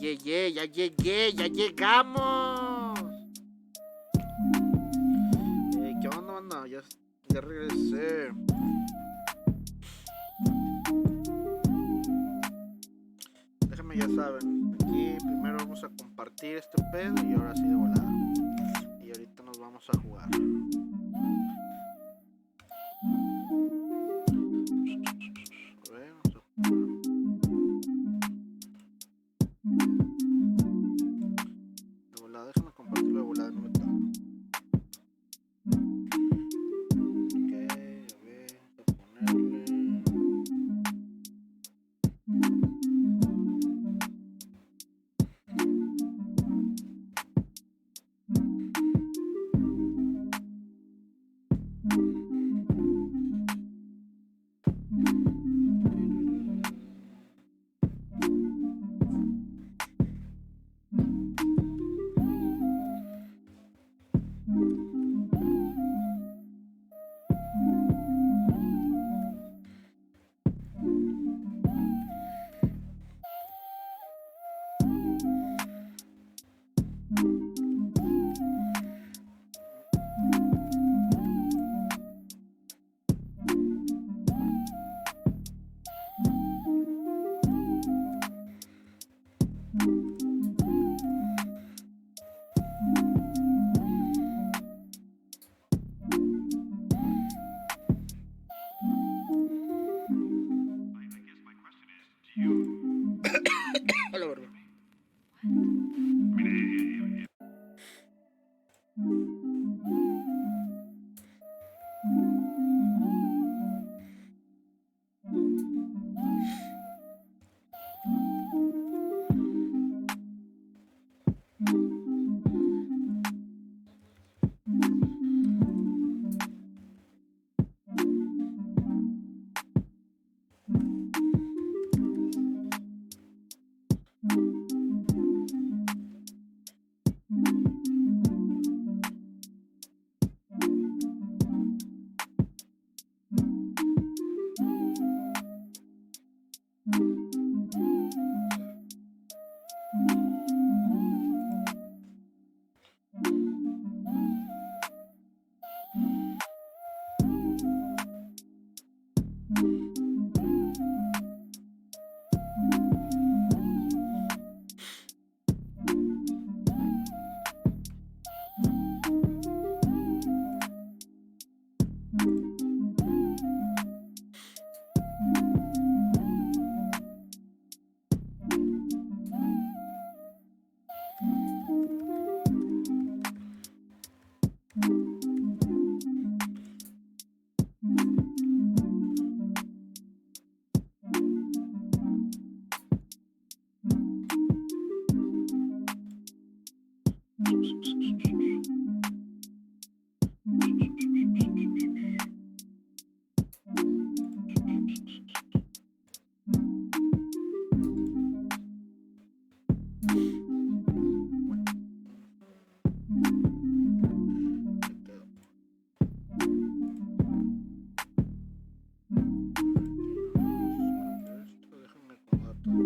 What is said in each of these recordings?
ya llegué, ya llegamos. ¿Qué onda, banda? Ya regresé. Déjenme, ya saben, aquí primero vamos a compartir este pedo y ahora sí de volada. Y ahorita nos vamos a jugar. A ver, vamos a jugar. De volada, déjenme compartirlo de volada, no me tardo. Ok, a ver, vamos a ponerle. Hola, verga. Déjenme acomodar todo.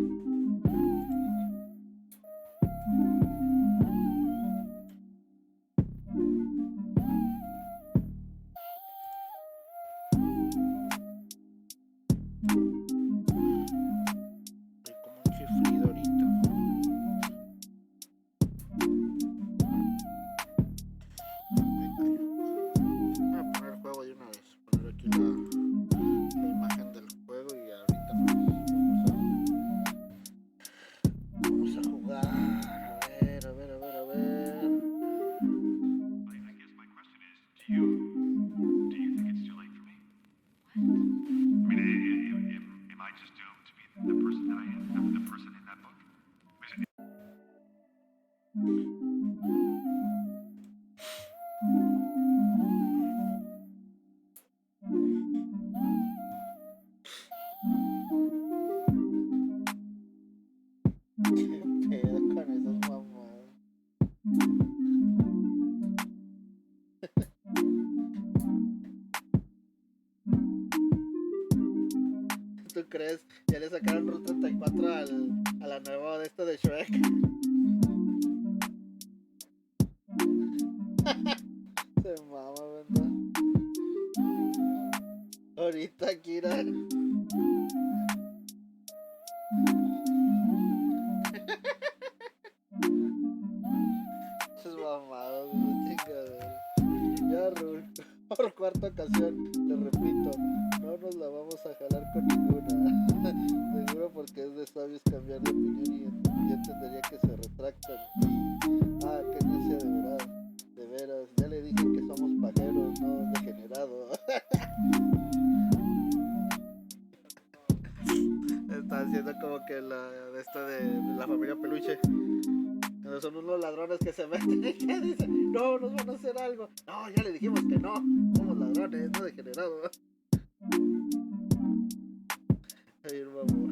Hay como un chiflido ahorita. Voy a poner el juego de una vez. Poner aquí la imagen del juego y ahorita vamos a jugar. A ver. ¿Qué pedo con esas mamadas? ¿Tú crees? Ya le sacaron Route 34 a la nuevo de esto de Shrek. Se mama, ¿verdad? Ahorita, Kira. Esos mamados, chingadera. Ya, Rul, por cuarta ocasión, le repito, no nos la vamos a jalar con ninguna. Seguro porque es de sabios cambiar de opinión y entendería que se retractan. Ah, qué necia de verdad. De veras, ya le dije que somos pajeros, no degenerados. Está haciendo como que de la familia peluche. Pero son unos ladrones que se meten y que dicen, no, nos van a hacer algo. No, ya le dijimos que no. Somos ladrones, no degenerados. Ay, vamos.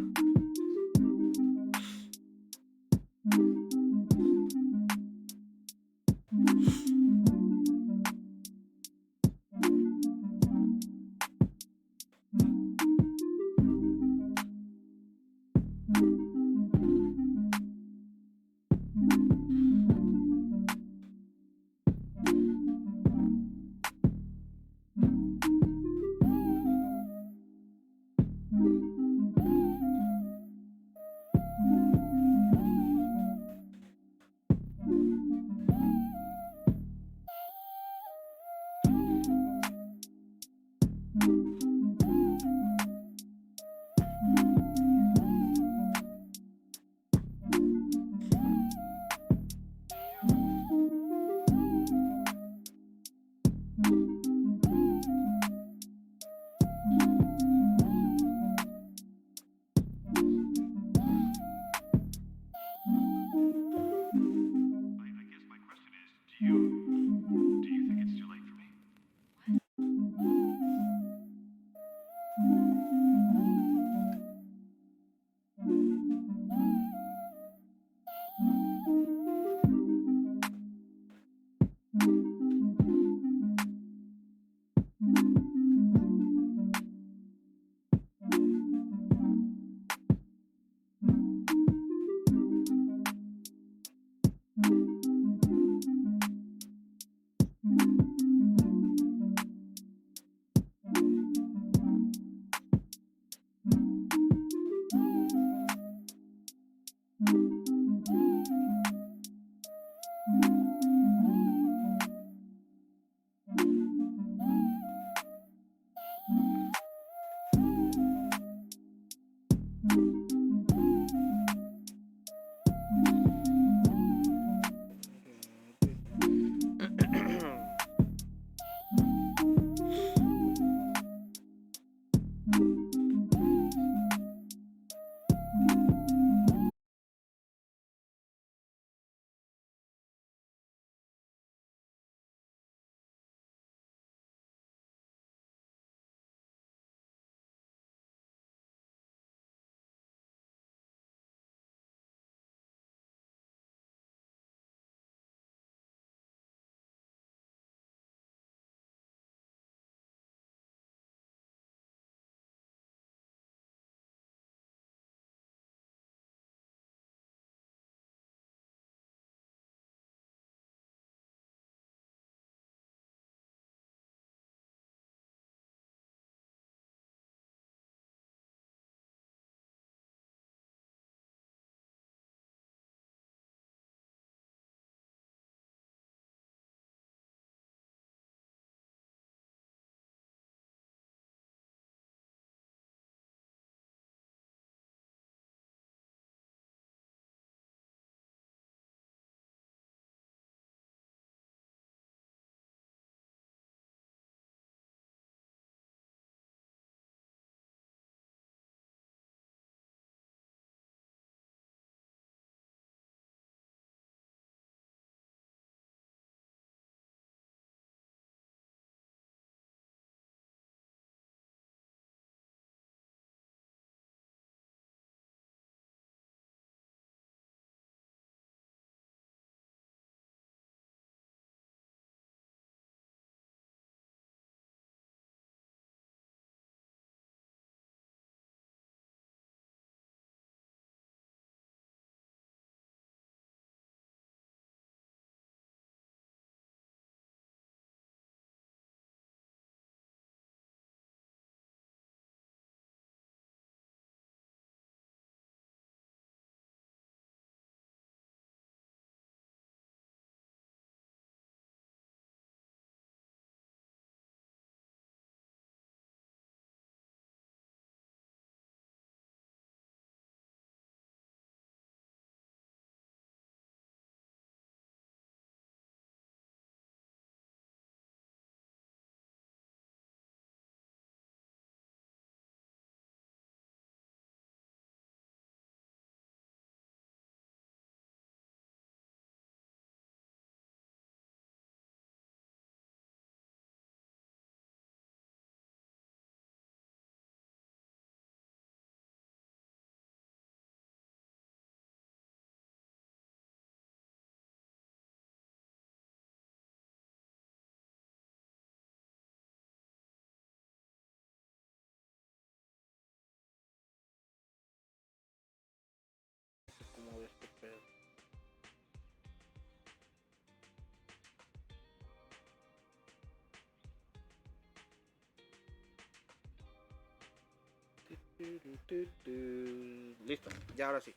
Listo, ya ahora sí.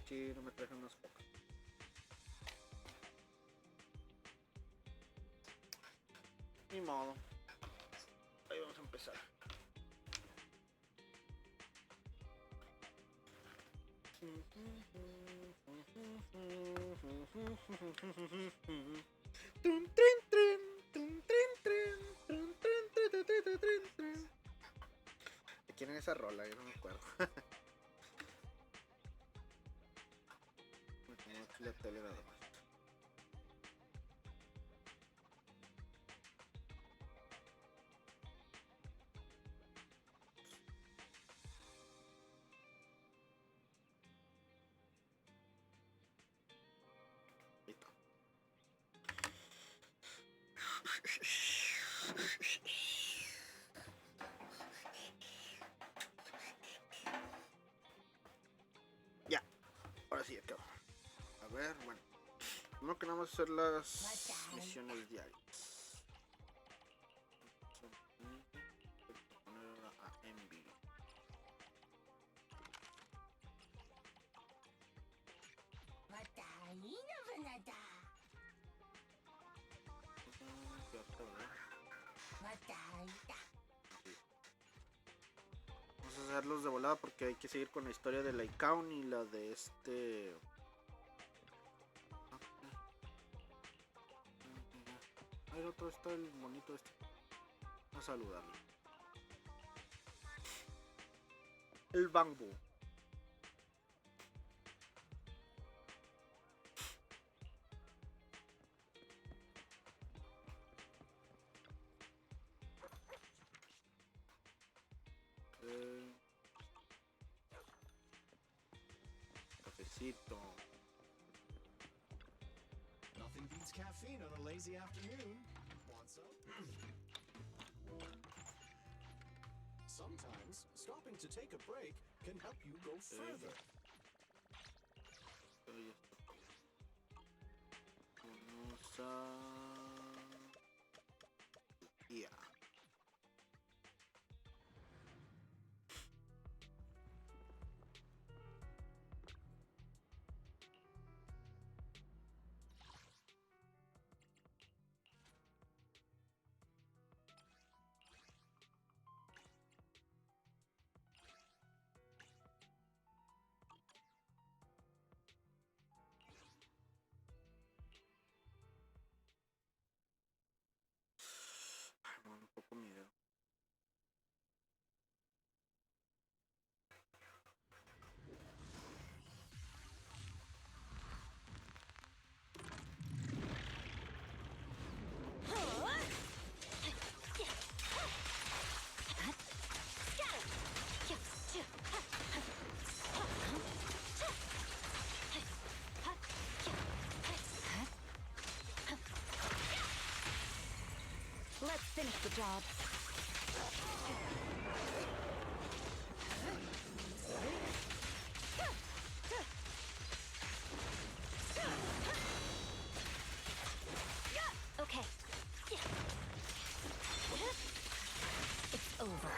Sí, no me traje unas cocas. Ni modo. Ahí vamos a empezar. ¿De quién es esa rola? Yo no me acuerdo. Me pongo aquí la tele nada más. Listo. Ya, ahora sí, acabo. A ver, bueno. No queremos hacer las misiones diarias. Poner a envy. Vamos a hacerlos de volada porque hay que seguir con la historia de la Icon y la de este. Ahí otro está el monito este. Vamos a saludarlo. El bambú. Cafecito. Nothing beats caffeine on a lazy afternoon. Want some? Sometimes stopping to take a break can help you go further. Vamos a... Yeah. Un poco mi dedo. Let's finish the job. Okay. It's over.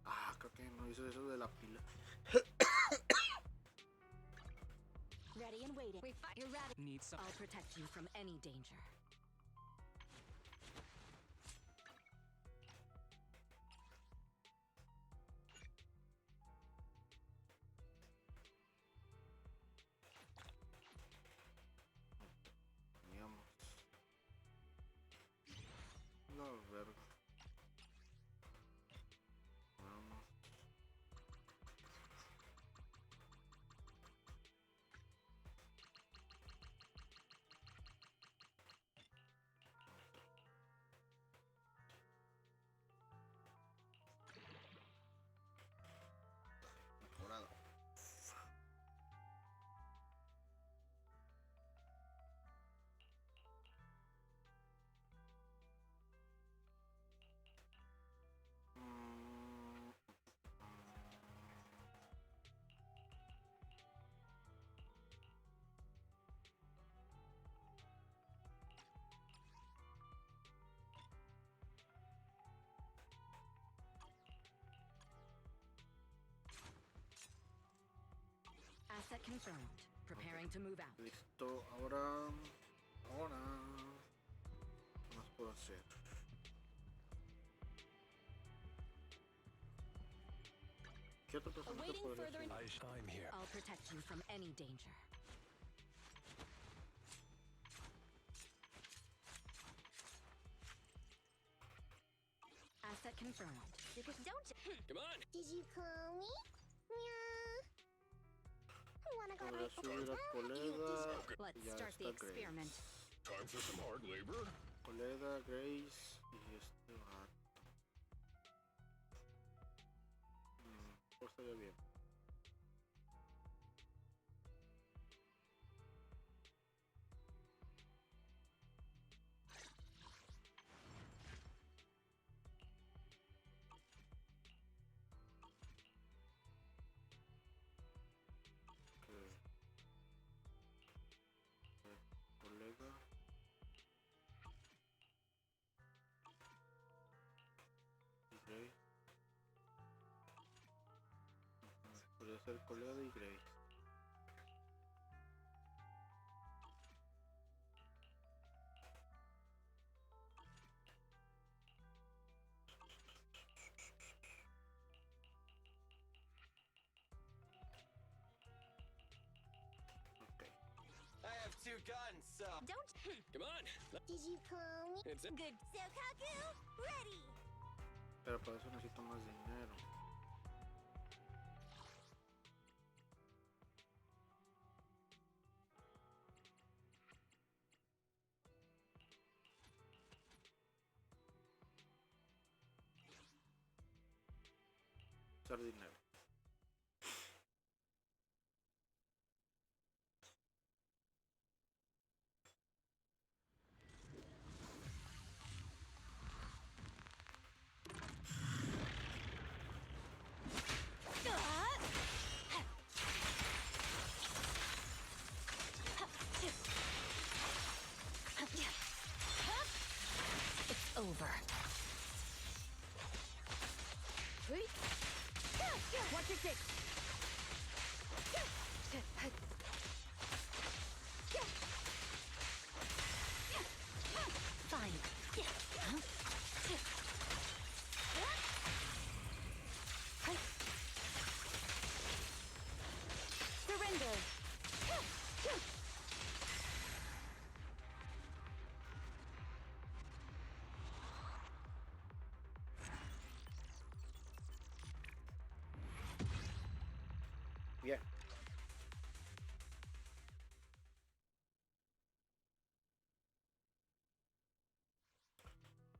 Ah, creo que no hizo eso de la pila. Ready and waiting. You're ready. Need some. I'll protect you from any danger. Teníamos. No, verga. Vamos. Asset confirmed. Preparing to move out. Listo, ahora. ¿Qué más puedo hacer? ¿Qué otro personaje Awaiting podría further ser? I'm here. I'll protect you from any danger. Asset confirmed. Don't. Come on. Did you call me? Meow. Wanna go Podría to subir a Coleda. Let's Ya start the está Grace. experiment. Time for some hard labor. Coleda, Grace y este vato. Pues estaría bien. Colega. Y Grace. Podría ser colega de Grace. Ok. I have 2 guns, so. Don't. Come on. Did you call me? It's it. Good. Sokaku, ready. Pero para eso necesito más dinero. Usar dinero. It's over. Watch your six. Fine. Surrender. Bien.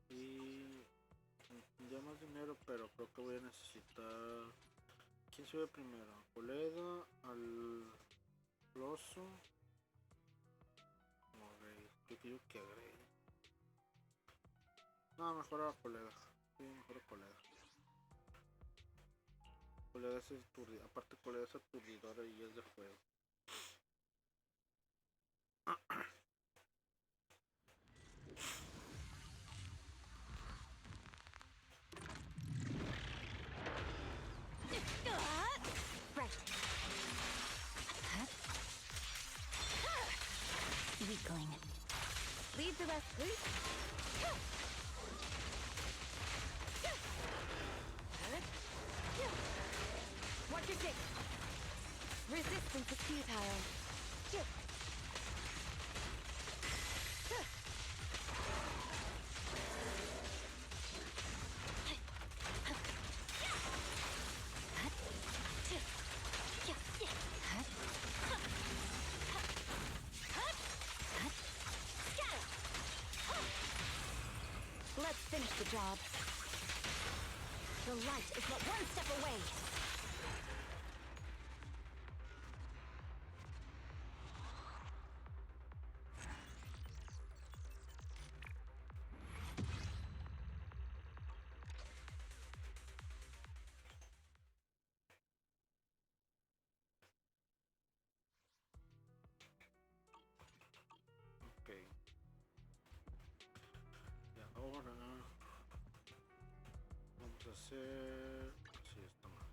Y ya más dinero, pero creo que voy a necesitar. ¿Quién sube primero? Coleda, al oso. No, Grace. Yo quiero que agregue. No, mejor a Coleda. Sí, mejor a Coleda. Coleda es aturdidora. Aparte, Coleda es aturdidora y es de fuego. Right. Weakling. Leave the rest, please. Watch your six. Resistance is futile. Let's finish the job. The light is but one step away. Ok. Y ahora vamos a hacer. Sí, está mal.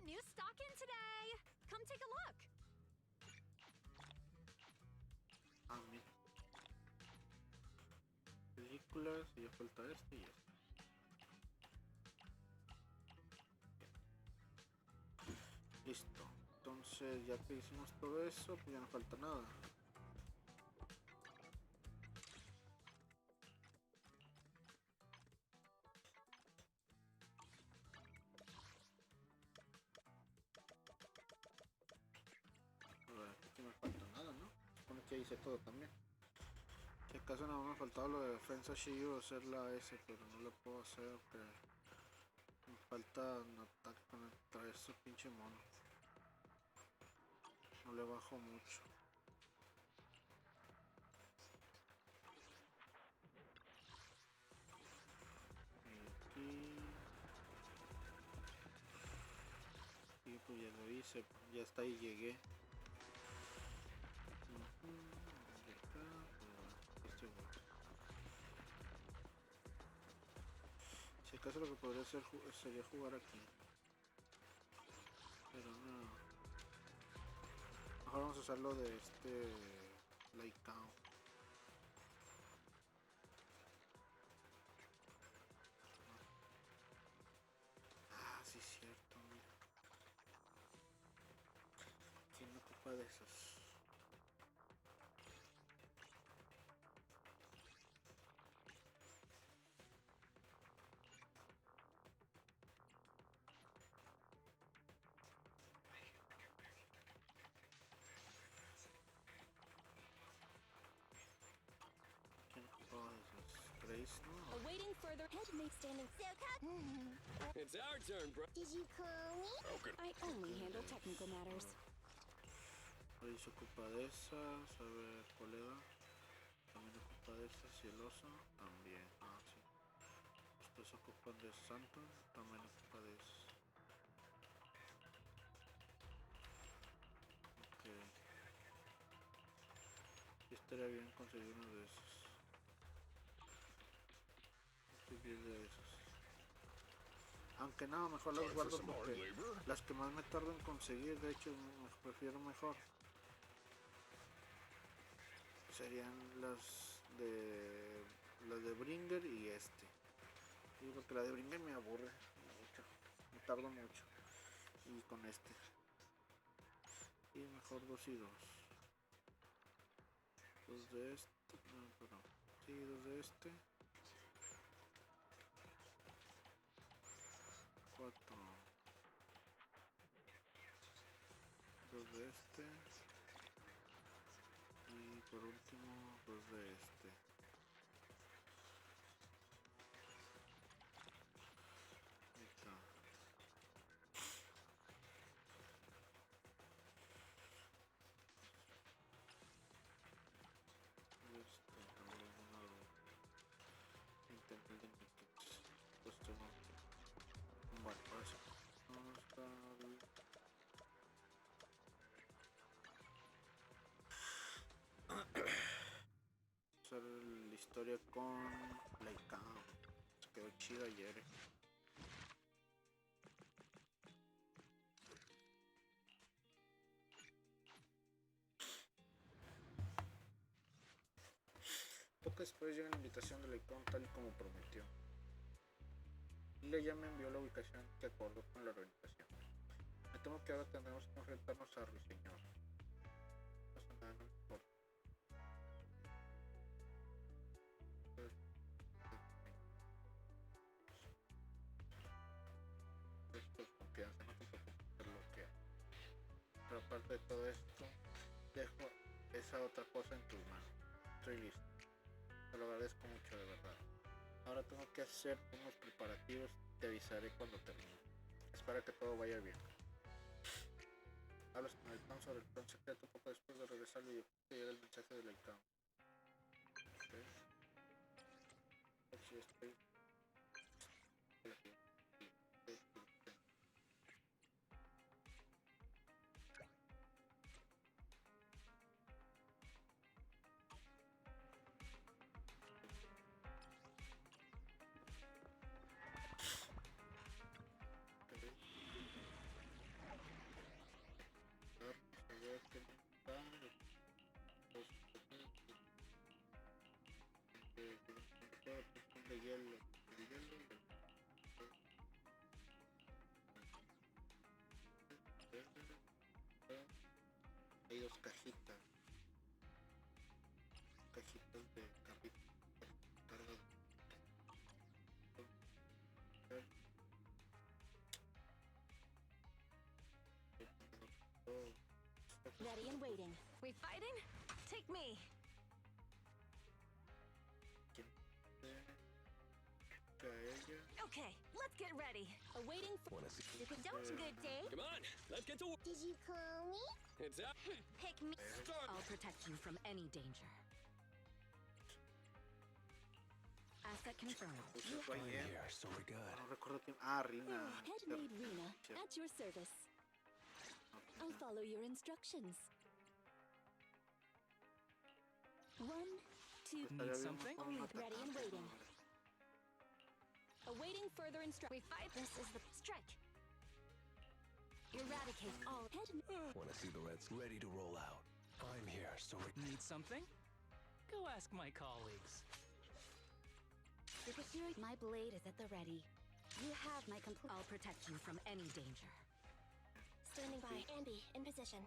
got new stock in today. Come take a look. Ah, mira. Películas, y ya falta este y este. Listo. Entonces, ya que hicimos todo eso, pues ya no falta nada. A ver, aquí no me falta nada, ¿no? Supone que ya hice todo también. Si acaso nada más me faltaba lo de defensa Shio, hacer la S, pero no lo puedo hacer porque me falta un ataque contra ese pinche mono. No le bajo mucho. Y pues ya lo hice, ya hasta ahí llegué. De acá, este bueno. Si acaso lo que podría hacer sería jugar aquí. Pero no. Mejor vamos a usarlo de este Laikao. Ah, sí es cierto, mira. ¿Quién me ocupa de esos? ¿Quién ocupaba de esos? ¿Grace? No. Awaiting further. Head makes standing so It's our turn, bro. Did you call me? Broken. I only handle technical matters. Ahí se ocupa de esas. A ver, colega. También ocupa de esas. Y el oso también. Ah, sí. Estos ocupan de Santos. También ocupa de esos. Ok. Y estaría bien conseguir uno de esos. Estoy bien de esos. Aunque no, mejor las Time for guardo some hard porque labor. las que más me tardo en conseguir, de hecho, prefiero mejor. Serían las de Bringer y este. Sí, porque la de Bringer me aburre mucho. Me tardo mucho. Y con este. Y mejor 2 y 2. 2 de este. No, perdón. Sí, 2 de este. 4. 2 de este. Y por último, 2 de este. Ahí está. Este también uno de Intermittent Tickets. Pues tengo. Bueno, ahora sí. Vamos a hacer la historia con Laikao. Se quedó chido ayer. Poco después llega la invitación de Laikao tal y como prometió. Lila ya me envió la ubicación que acordó con la organización. Me temo que ahora tendremos que enfrentarnos a Ruiseñor. No pasa nada, no me importa. Esto es confianza, no te preocupes por lo que hago. Pero aparte de todo esto, dejo esa otra cosa en tus manos. Estoy listo. Te lo agradezco mucho, de verdad. Ahora tengo que hacer unos preparativos. Te avisaré cuando termine. Espero que todo vaya bien. Hablas con el plan sobre el plan secreto poco después de regresar y te llega el mensaje del Laikao. Okay. Aquí estoy. Hay dos cajitas. Cajitas de carrito. Carga Ready and waiting. We fighting? Take me. Okay, let's get ready. Awaiting for. Wanna see? Don't good day. Come on, let's get to work. Did you call me? It's out. Pick me. I'll protect you from any danger. Asset confirmed. I'm here, so we're good. No recuerdo quién. Ah, Rina. Headmaid Rena, at your service. I'll follow your instructions. 1, 2, Estaría bien something? mejor Only un ready and atacante, waiting. ¿no? Awaiting further instructions. We fight. This is the strike. Eradicate all. Wanna see the Reds ready to roll out? I'm here, so we're. Need something? Go ask my colleagues. My blade is at the ready. You have my complete. I'll protect you from any danger. Standing by. Ambi, in position.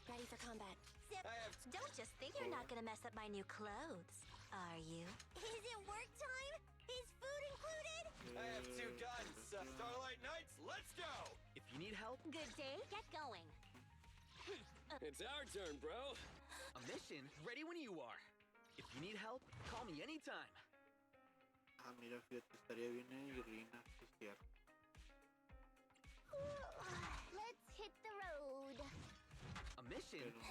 Ready for combat. Zip. I have Don't just think you're not gonna mess up my new clothes, are you? Is it work time? Is food included? I have 2 guns. Starlight Knights, let's go! If you need help, Good day. Get going. It's our turn, bro. a mission ready when you are. If you need help, call me anytime. Ah, mira, fíjate, estaría bien Rina, es cierto. Let's hit the road. A mission? Pero,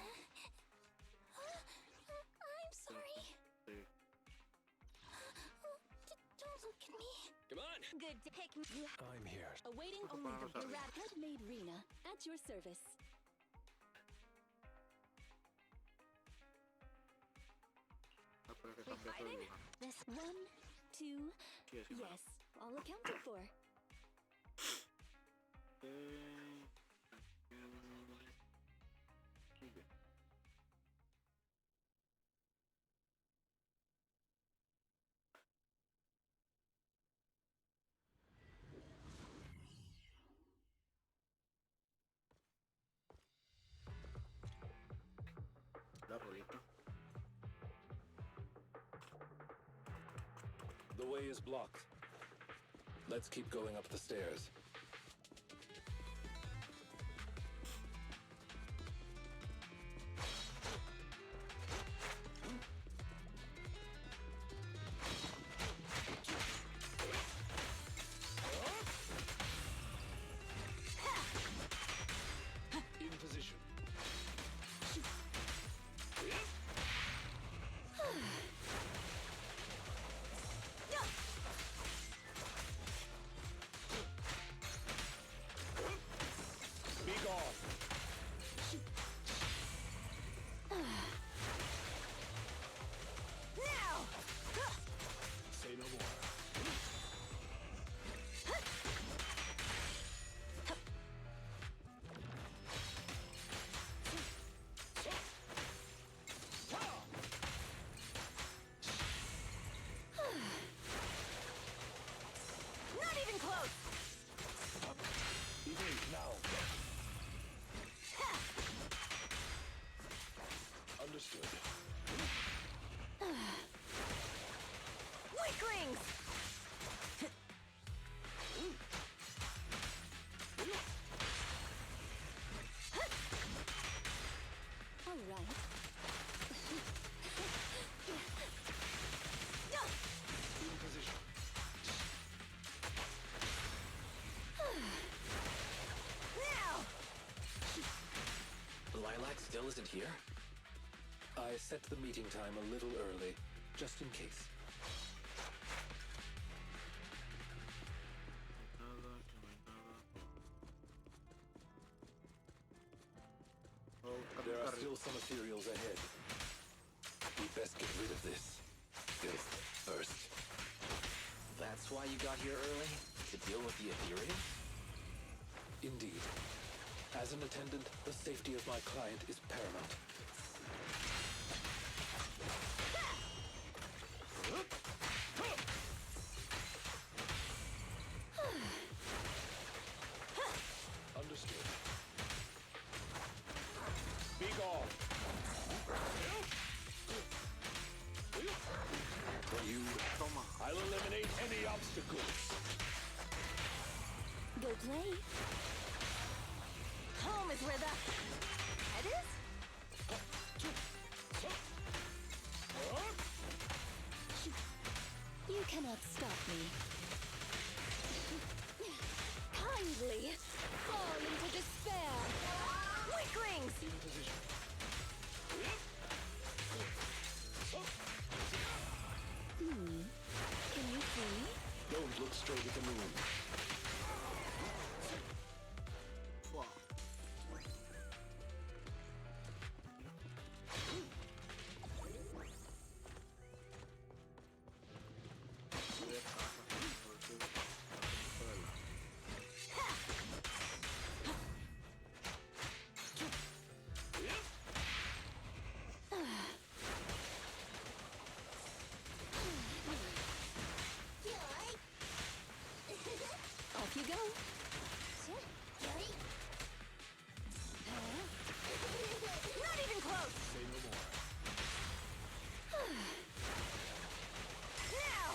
I'm sorry. sí. Don't look at me. Come on. Good to pick me. You I'm here. awaiting Vamos a only ponernos the arriba. Headmaid Rena, at your service. Ah, pero que We cambia todo el fighting? lugar. This 1, 2, Sí, así yes, all accounted for. Muy bien. La rolita. The way is blocked. Let's keep going up the stairs. In position. Be gone. Now! Say no more. Not even close! Evade now. Understood. Weaklings! All right. In position. Now! Lilac still isn't here? I set the meeting time a little early, just in case. Nada, que no hay nada. Oh, There are carril. still some ethereals ahead. We best get rid of this filth first. That's why you got here early? To deal with the ethereals? Indeed. As an attendant, the safety of my client is paramount. Understood. Be gone. obstacles. Go play. Home is where the head is? You cannot stop me. Kindly fall into despair. Weaklings! Can you see? Don't look straight at the moon. Fua. Off you go. Not even close! Say no more. Now!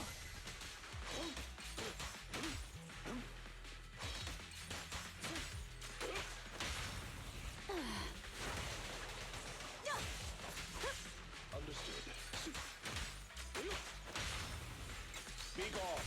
Understood. Be gone.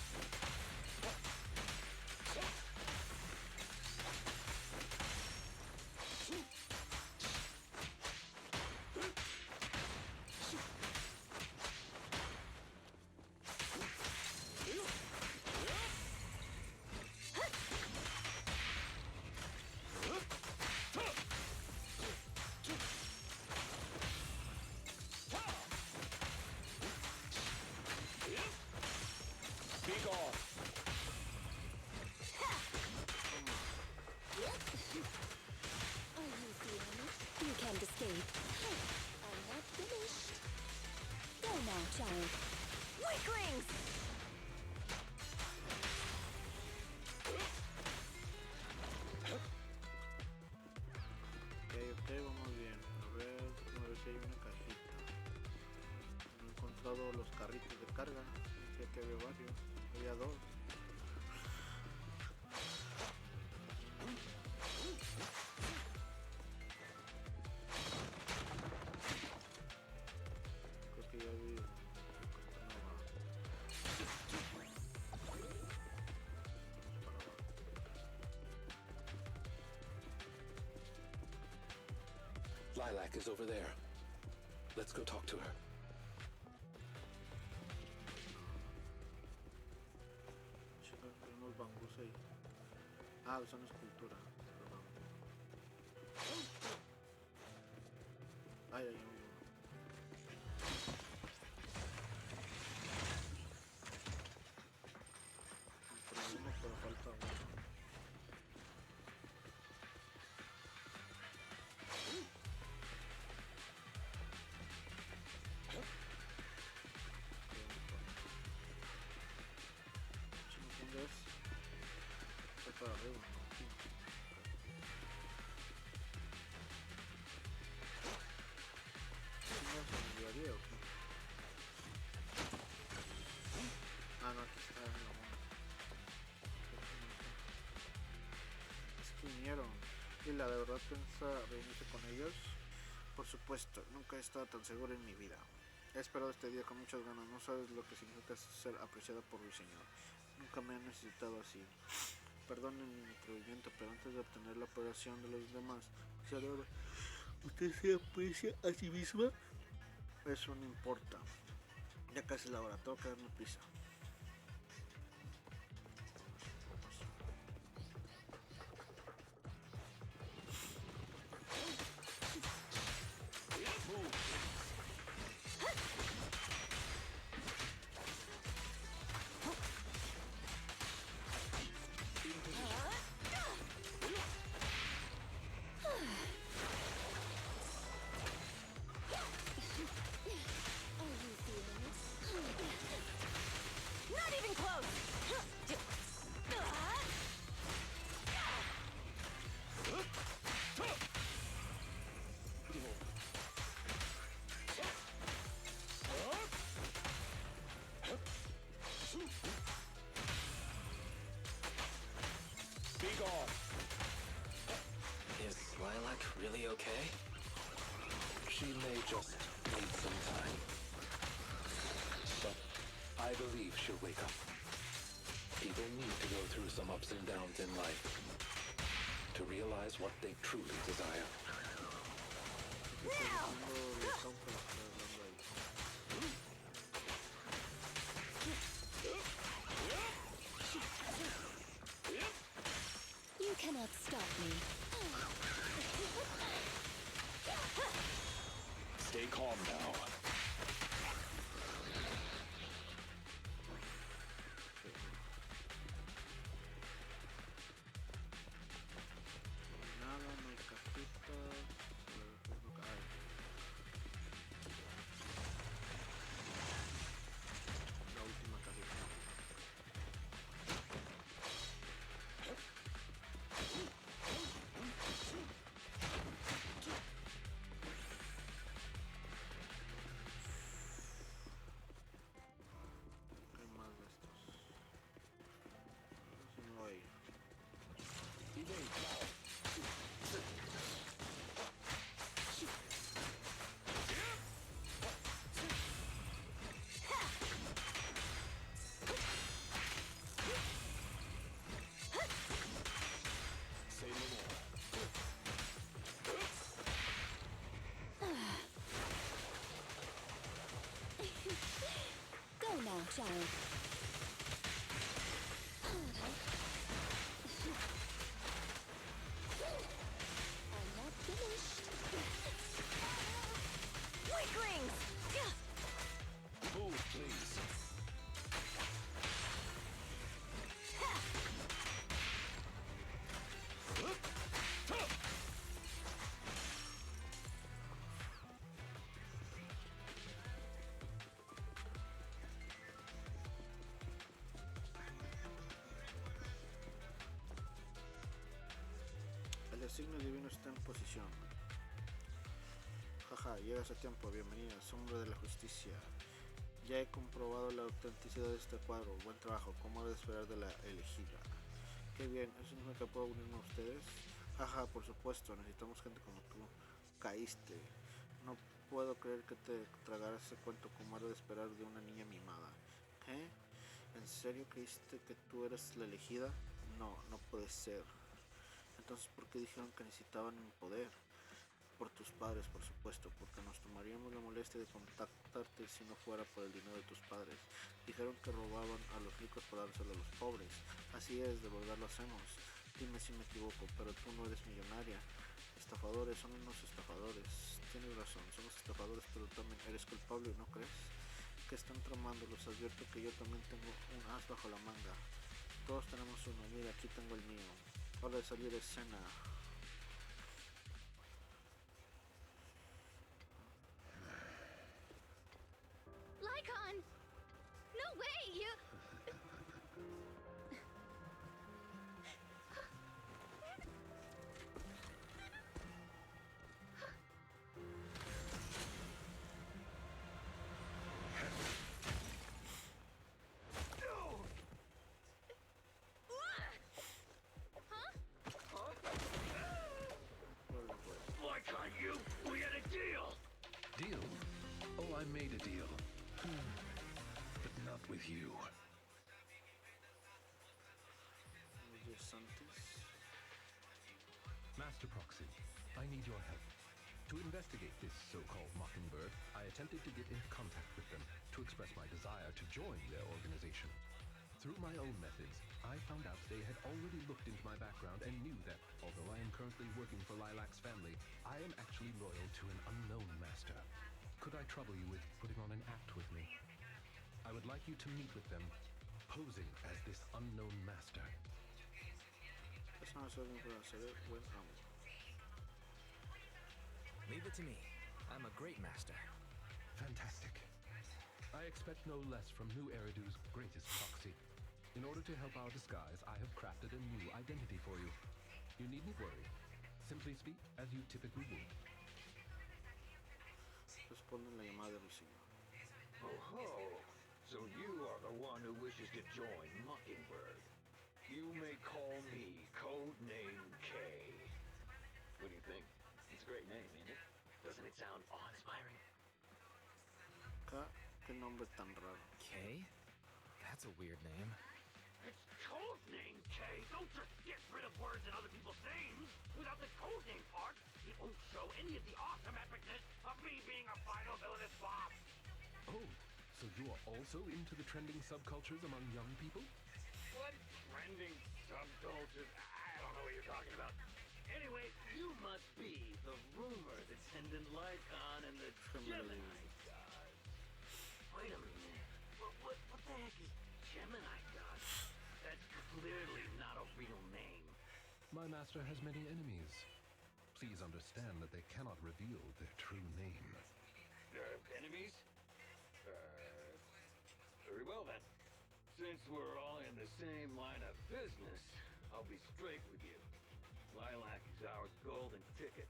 Be gone. Are you feeling it? You can't escape. I'm not finished. Go now, child. Weaklings! Ok, vamos bien. A ver si hay una cajita. No he encontrado los carritos de carga. Decía que había varios. Había dos. Creo que ya vi. Lilac is over there. Let's go talk to her. Chicos, hay unos bambús ahí. Ah, son escultura. Perdón. Ay, hay uno. Encontré uno, pero falta uno. ¿Dónde es? Está para arriba, ¿no? ¿Sí no se me olvidaría o qué? Ah, no, aquí está en la mano. Es que vinieron. Y la de verdad piensa reunirse con ellos. Por supuesto, nunca he estado tan seguro en mi vida. He esperado este día con muchas ganas. No sabes lo que significa ser apreciada por mi señor. Nunca me han necesitado así. Perdonen mi atrevimiento, pero antes de obtener la aprobación de los demás, ¿usted se aprecia a sí misma? Eso no importa. Ya casi es la hora, tengo que darme prisa. Are you feeling it? okay? She may just need some time. But I believe she'll wake up. People need to go through some ups and downs in life to realize what they truly desire. You cannot stop me. Stay calm now. Nada, no hay cajitas. La última cajita. ¿Qué más de estos? No sé, no hay. Say no more. Go now, child. I'm not finished. Weaklings! Move, please. El designio divino está en posición. Jaja, llegas a tiempo, bienvenida, sombra de la justicia. Ya he comprobado la autenticidad de este cuadro. Buen trabajo, como era de esperar de la elegida. Qué bien, ¿eso significa que puedo unirme a ustedes? Jaja, por supuesto, necesitamos gente como tú. Caíste. No puedo creer que te tragaras ese cuento como era de esperar de una niña mimada. ¿Qué? ¿En serio creíste que tú eres la elegida? No, no puede ser. Entonces, ¿por qué dijeron que necesitaban mi poder? Por tus padres, por supuesto, porque nos tomaríamos la molestia de contactarte si no fuera por el dinero de tus padres. Dijeron que robaban a los ricos para dárselo a los pobres. Así es, de verdad lo hacemos. Dime si me equivoco, pero tú no eres millonaria. Estafadores, son unos estafadores. Tienes razón, somos estafadores, pero también eres culpable, ¿no crees? ¿Qué están tramando? Les advierto que yo también tengo un as bajo la manga. Todos tenemos uno, mira, aquí tengo el mío. Hora de salir de escena. Lycon! No way! You... Why can't you? We had a deal. Deal? Oh, I made a deal. But not with you. Master Proxy, I need your help. To investigate this so-called Mockingbird, I attempted to get into contact with them to express my desire to join their organization. Through my own methods, I found out they had already looked into my background and knew that, although I am currently working for Lilac's family, I am actually loyal to an unknown master. Could I trouble you with putting on an act with me? I would like you to meet with them, posing as this unknown master. Leave it to me. I'm a great master. Fantastic. I expect no less from New Eridu's greatest proxy. In order to help our disguise, I have crafted a new identity for you. You needn't worry. Simply speak as you typically would. Responden la llamada de Luciano. Oh, so you are the one who wishes to join Mockingbird. You may call me Codename K. What do you think? It's great name, ain't it? Doesn't it sound awe-inspiring? Qué nombre tan raro. Kay? That's a weird name. It's code name, Kay. Don't just get rid of words in other people's names. Without the code name part, it won't show any of the awesome epicness of me being a final villainous boss. Oh, so you are also into the trending subcultures among young people? What trending subcultures? I don't know what you're talking about. Anyway, you must be the rumor attendant Lycon and the Gemini god. Wait a minute. What the heck is Gemini god? That's clearly not a real name. My master has many enemies. Please understand that they cannot reveal their true name. Enemies? Very well then. Since we're all in the same line of business, I'll be straight with you. Lilac is our golden ticket,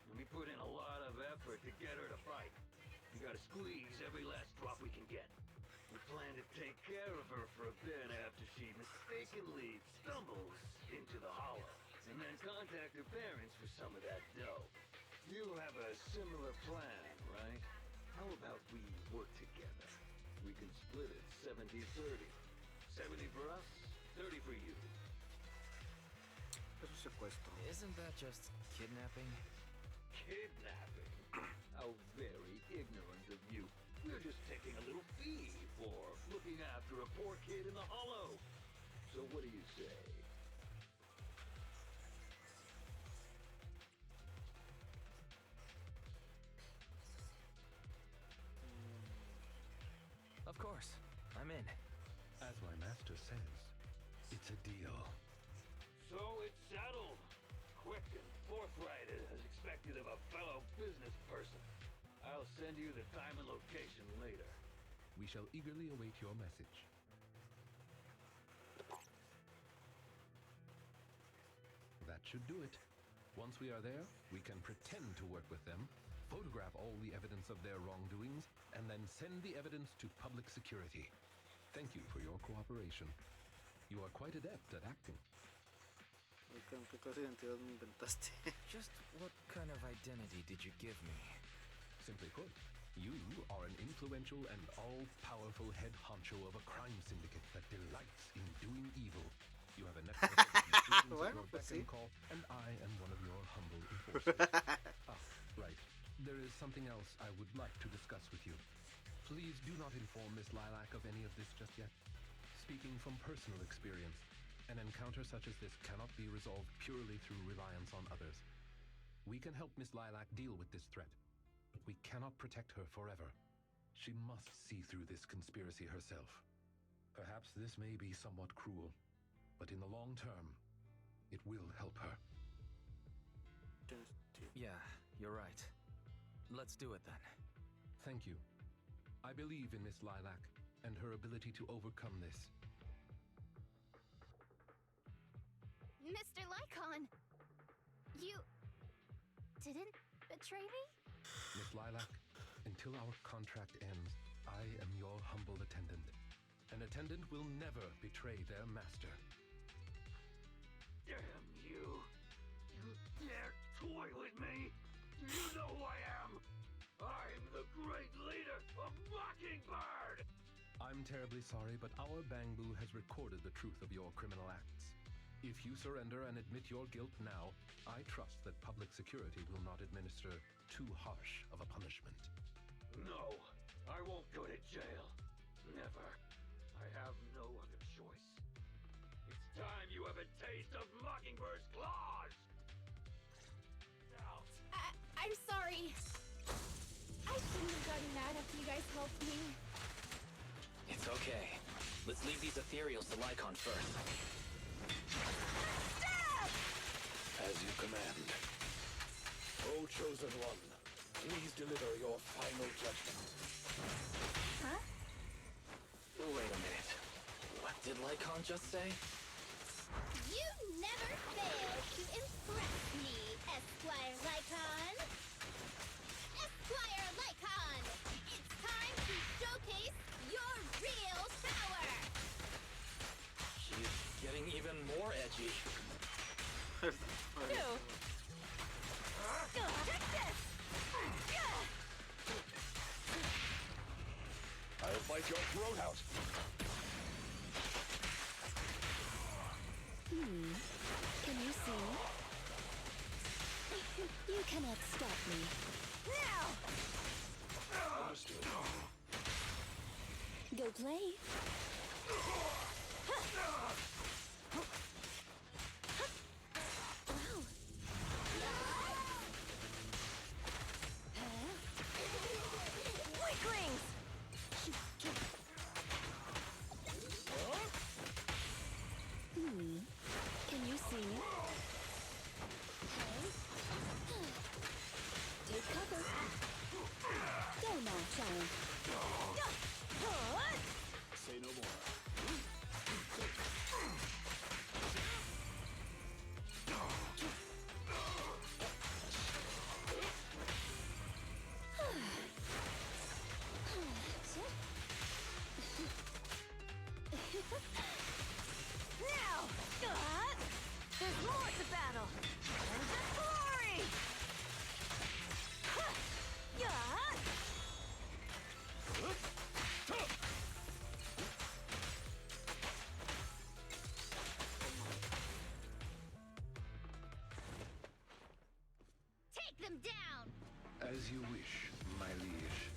and we put in a lot of effort to get her to fight. We gotta squeeze every last drop we can get. We plan to take care of her for a bit after she mistakenly stumbles into the Hollow, and then contact her parents for some of that dough. You have a similar plan, right? How about we work together? We can split it 70-30. 70 for us, 30 for you. Es un secuestro. Isn't that just kidnapping? Kidnapping? How very ignorant of you. We're just taking a little fee for looking after a poor kid in the Hollow. So what do you say? Of course. I'm in. As my master says, it's a deal. So it's settled. Quick and forthright as expected of a fellow business person. I'll send you the time and location later. We shall eagerly await your message. That should do it. Once we are there, we can pretend to work with them, photograph all the evidence of their wrongdoings, and then send the evidence to public security. Thank you for your cooperation. You are quite adept at acting. ¿Qué clase de identidad me inventaste? Just what kind of identity did you give me? Simply put, you are an influential and all-powerful head honcho of a crime syndicate that delights in doing evil. You have a network of students at your beck and call, and I am one of your humble enforcers. Right. There is something else I would like to discuss with you. Please do not inform Miss Lilac of any of this just yet. Speaking from personal experience, an encounter such as this cannot be resolved purely through reliance on others. We can help Miss Lilac deal with this threat, but we cannot protect her forever. She must see through this conspiracy herself. Perhaps this may be somewhat cruel, but in the long term, it will help her. Yeah, you're right. Let's do it then. Thank you. I believe in Miss Lilac and her ability to overcome this. Mr. Lycon! You didn't betray me? Miss Lilac, until our contract ends, I am your humble attendant. An attendant will never betray their master. Damn you! You dare toy with me? Do you know who I am? I'm the great leader of Mockingbird! I'm terribly sorry, but our Bangbu has recorded the truth of your criminal acts. If you surrender and admit your guilt now, I trust that public security will not administer too harsh of a punishment. No, I won't go to jail. Never. I have no other choice. It's time you have a taste of Mockingbird's claws! Now. I'm sorry. I shouldn't have gotten mad after you guys helped me. It's okay. Let's leave these ethereals to Lycon first. Stop! As you command. O Chosen One, please deliver your final judgment. Huh? Wait a minute. What did Lycon just say? You never fail to impress me, Esquire Lycon! Esquire Lycon! It's time to showcase your real power! She's getting even more edgy. Two. bite your throat out. Can you see? You cannot stop me. Now! Understood. Go play. Wow. Weaklings! Can you see? Take cover. Go now, child. Say no more. Now! There's more to battle! And the glory! Take them down! As you wish, my liege.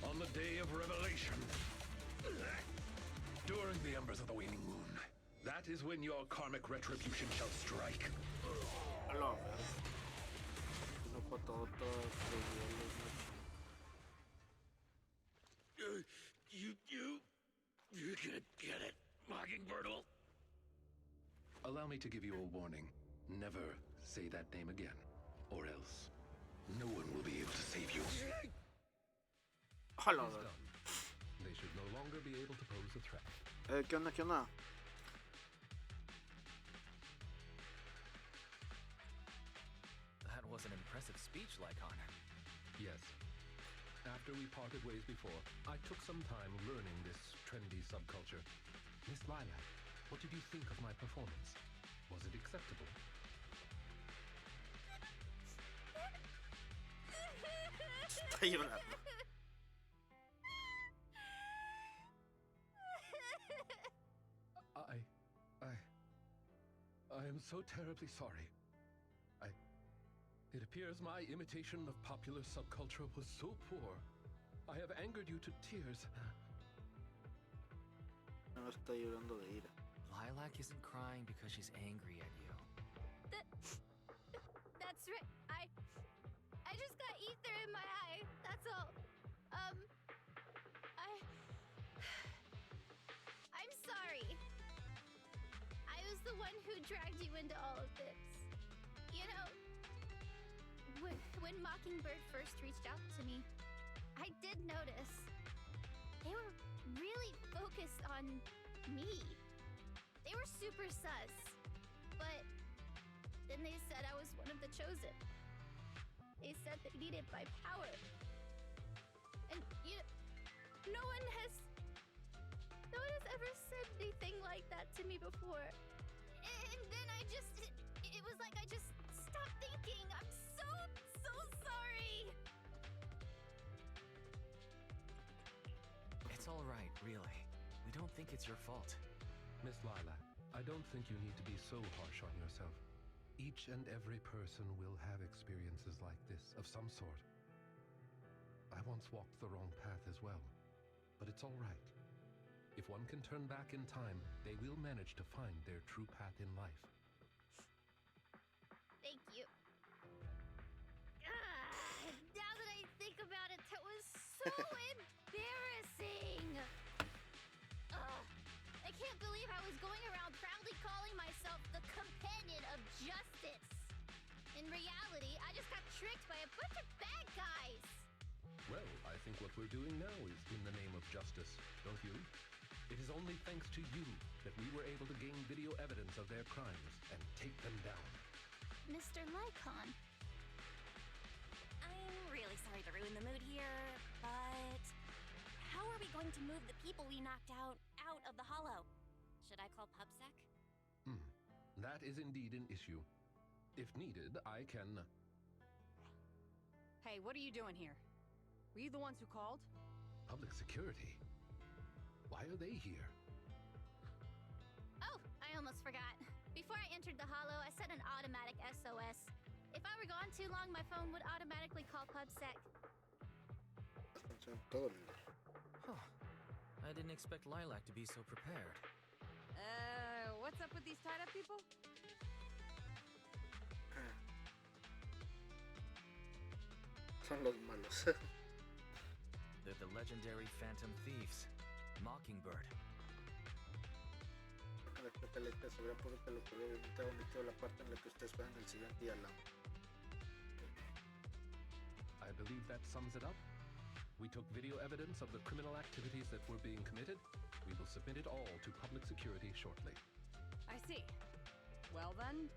On the day of revelation, during the embers of the waning moon, that is when your karmic retribution shall strike. A la verga. Una patadota de hielo, You're gonna get it, Mockingbirdle. Allow me to give you a warning. Never say that name again, or else no one will be able to save you. A la He's verga. done. They should no longer be able to pose a threat. ¿Qué onda, qué onda? That was an impressive speech, Lycon. Yes. After we parted ways before, I took some time learning this trendy subculture. Miss Lilac, what did you think of my performance? Was it acceptable? Está llorando. I am so terribly sorry. It appears my imitation of popular subculture was so poor. I have angered you to tears. No está llorando de ira. Lilac isn't crying because she's angry at you. That's right. I just got ether in my eye. That's all. I'm sorry. I was the one who dragged you into all of this. You know, when Mockingbird first reached out to me, I did notice they were really focused on me. They were super sus. But then they said I was one of the chosen. They said they needed my power. And no one has ever said anything like that to me before. And then it was like I just stopped thinking. I'm so sorry. It's all right, really. We don't think it's your fault. Miss Lilac, I don't think you need to be so harsh on yourself. Each and every person will have experiences like this, of some sort. I once walked the wrong path as well, but it's all right. If one can turn back in time, they will manage to find their true path in life. Thank you. Now that I think about it, that was so embarrassing. I can't believe I was going around proudly calling myself the companion of justice. In reality, I just got tricked by a bunch of bad guys. Well, I think what we're doing now is in the name of justice, don't you? It is only thanks to you that we were able to gain video evidence of their crimes and take them down. Mr. Lycon. I'm really sorry to ruin the mood here, but how are we going to move the people we knocked out of the hollow? Should I call PubSec? That is indeed an issue. If needed, I can... Hey, what are you doing here? Were you the ones who called? Public security? Why are they here? Oh, I almost forgot. Before I entered the Hollow, I set an automatic SOS. If I were gone too long, my phone would automatically call PubSec. Huh. I didn't expect Lilac to be so prepared. What's up with these tied-up people? Son los malos. They're the legendary Phantom Thieves. Mockingbird. La especialista sabrá por qué lo que obviamente ha omitido la parte en la que ustedes juegan el siguiente día al I believe that sums it up. We took video evidence of the criminal activities that were being committed. We will submit it all to public security shortly. I see. Well then,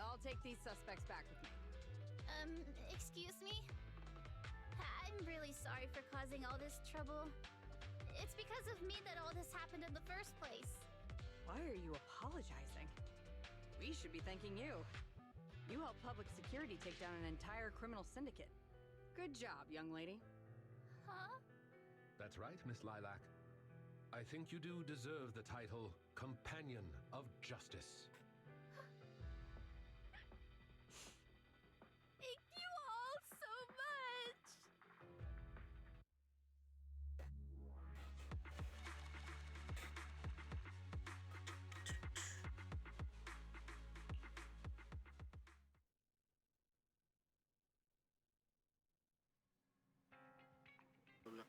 I'll take these suspects back with me. Excuse me? I'm really sorry for causing all this trouble. It's because of me that all this happened in the first place. Why are you apologizing? We should be thanking you. You helped public security take down an entire criminal syndicate. Good job, young lady. Huh? That's right, Miss Lilac. I think you do deserve the title Companion of Justice. Thank you all so much! Hola.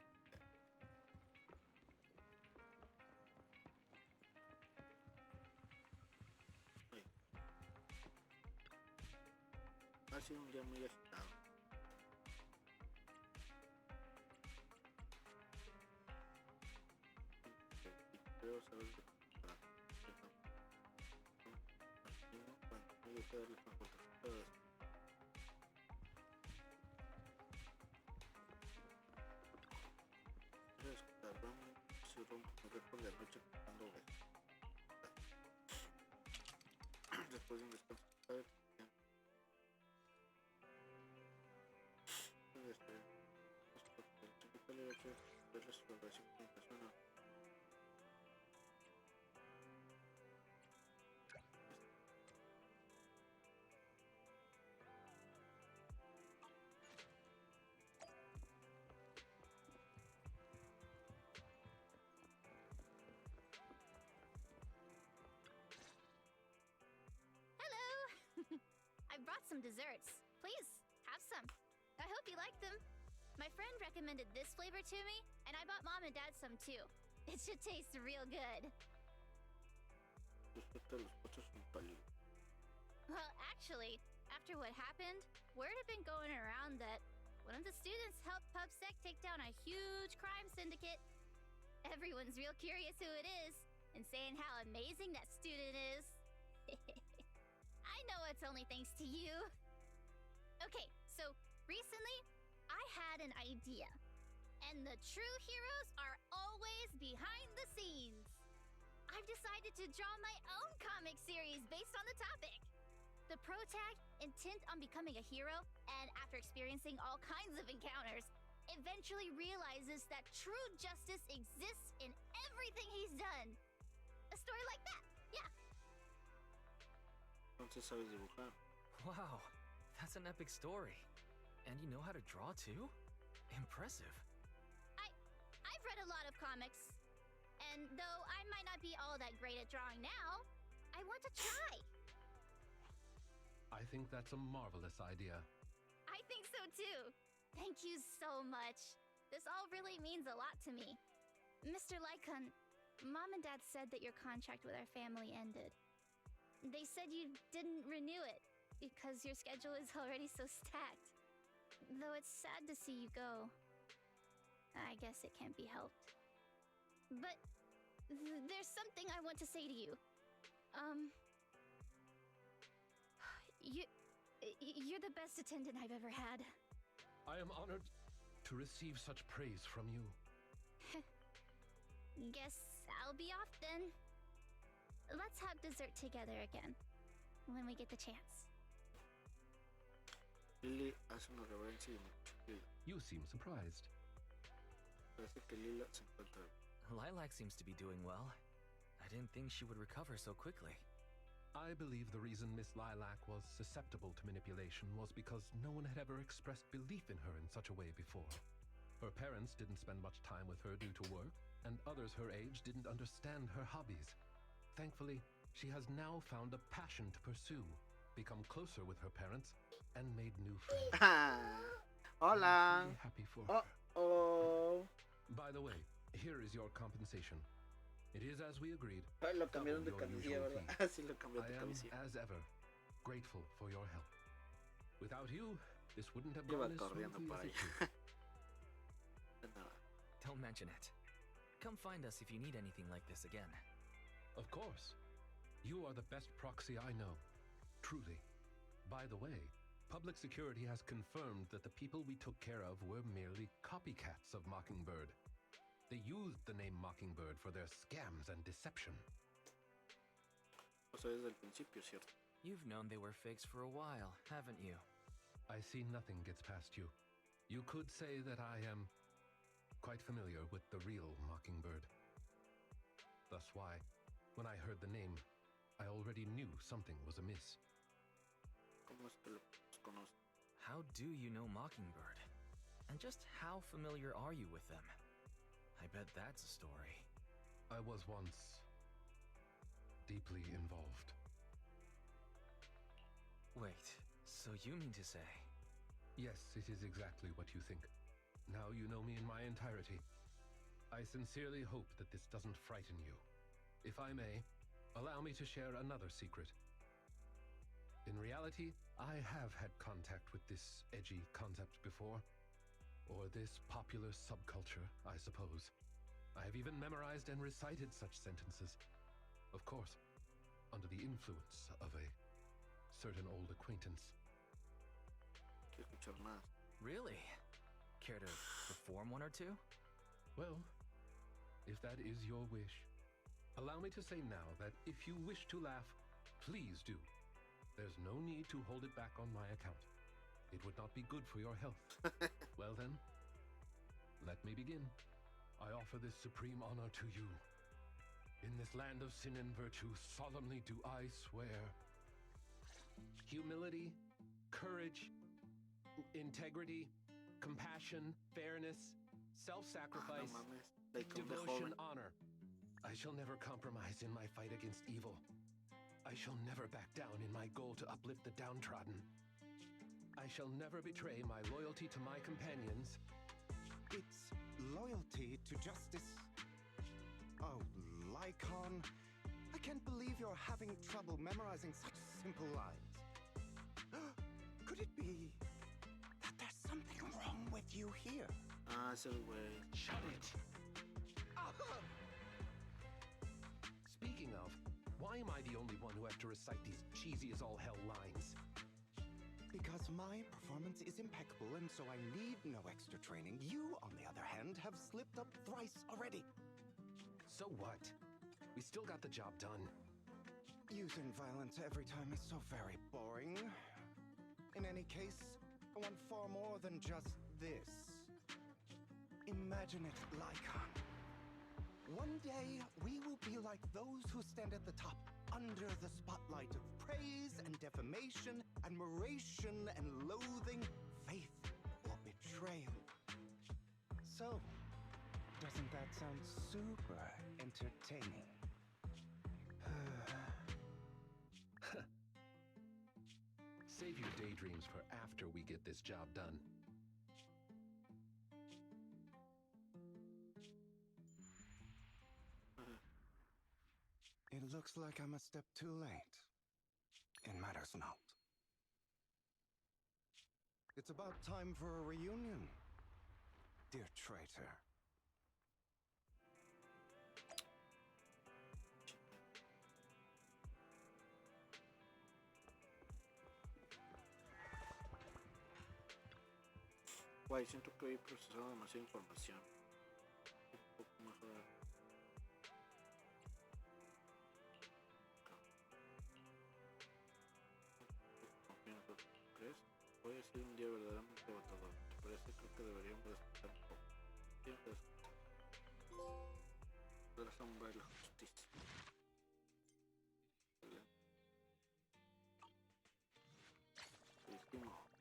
Ha sido un día muy agitado. Creo saber de qué se trata. Bueno, me dejé darle más vueltas. Si rompo un récord de anoche cantando ovejas. Después de un descanso padre, ¿qué le hecho ver la celebración con persona? I brought some desserts. Please, have some. I hope you like them. My friend recommended this flavor to me, and I bought Mom and Dad some too. It should taste real good. Well, actually, after what happened, word had been going around that one of the students helped PubSec take down a huge crime syndicate. Everyone's real curious who it is, and saying how amazing that student is. I know it's only thanks to you. Okay, so recently, I had an idea. And the true heroes are always behind the scenes. I've decided to draw my own comic series based on the topic. The protag, intent on becoming a hero, and after experiencing all kinds of encounters, eventually realizes that true justice exists in everything he's done. A story like that, yeah. Entonces sabes dibujar. Wow, that's an epic story. And you know how to draw too? Impressive. I've read a lot of comics. And though I might not be all that great at drawing now, I want to try. I think that's a marvelous idea. I think so too. Thank you so much. This all really means a lot to me. Mr. Lycon, Mom and Dad said that your contract with our family ended. They said you didn't renew it because your schedule is already so stacked. Though it's sad to see you go. I guess it can't be helped. But there's something I want to say to you. You're the best attendant I've ever had. I am honored to receive such praise from you. Guess I'll be off then. Let's have dessert together again, when we get the chance. Lily hace una reverencia y me chifla. You seem surprised. Parece que Lila se encuentra. Lilac seems to be doing well. I didn't think she would recover so quickly. I believe the reason Miss Lilac was susceptible to manipulation was because no one had ever expressed belief in her in such a way before. Her parents didn't spend much time with her due to work, and others her age didn't understand her hobbies. Thankfully, she has now found a passion to pursue, become closer with her parents, and made new friends. Hola. I'm really happy for her. Oh. By the way, here is your compensation. It is as we agreed. Lo cambiaron de double your camisilla, usual ¿verdad? fee. Sí, lo cambiaron I de am, camisilla. as ever, grateful for your help. Without you, this wouldn't have Iba gone as corriendo smoothly por as ahí. it did. De nada. Don't mention it. Come find us if you need anything like this again. Of course. You are the best proxy I know. Truly. By the way, public security has confirmed that the people we took care of were merely copycats of Mockingbird. They used the name Mockingbird for their scams and deception. O sea, desde el principio, ¿cierto? You've known they were fakes for a while, haven't you? I see nothing gets past you. You could say that I am quite familiar with the real Mockingbird. Thus why, when I heard the name, I already knew something was amiss. ¿Cómo es que los conoce? How do you know Mockingbird? And just how familiar are you with them? I bet that's a story. I was once deeply involved. Wait, so you mean to say? Yes, it is exactly what you think. Now you know me in my entirety. I sincerely hope that this doesn't frighten you. If I may, allow me to share another secret. In reality, I have had contact with this edgy concept before. Or this popular subculture, I suppose. I have even memorized and recited such sentences. Of course, under the influence of a certain old acquaintance. Quiero escuchar más. Really? Care to perform one or two? Well, if that is your wish, allow me to say now that if you wish to laugh, please do. There's no need to hold it back on my account. It would not be good for your health. Well then, let me begin. I offer this supreme honor to you. In this land of sin and virtue, solemnly do I swear. Humility, courage, integrity, compassion, fairness, self-sacrifice, No mames. Like un de devotion, joven. honor. I shall never compromise in my fight against evil. I shall never back down in my goal to uplift the downtrodden. I shall never betray my loyalty to my companions. It's loyalty to justice. Oh, Lycon, I can't believe you're having trouble memorizing such simple lines. Could it be that there's something wrong with you here? Ah, ese güey. Shut it! Speaking of, why am I the only one who has to recite these cheesy as all hell lines? Because my performance is impeccable and so I need no extra training. You, on the other hand, have slipped up thrice already. So what? We still got the job done. Using violence every time is so very boring. In any case, I want far more than just this. Imagine it, Lycon. One day, we will be like those who stand at the top, under the spotlight of praise and defamation, admiration and loathing, faith or betrayal. So, doesn't that sound super entertaining? Save your daydreams for after we get this job done. It looks like I'm a step too late. It matters not. It's about time for a reunion, dear traitor. Guay, siento que hoy he procesado demasiada información. Un poco mejor. ¿Crees? Hoy ha sido un día verdaderamente agotador. ¿Te parece? Creo que deberíamos descansar un poco. Siempre descansar. de la sombra de la justicia. Hicimos.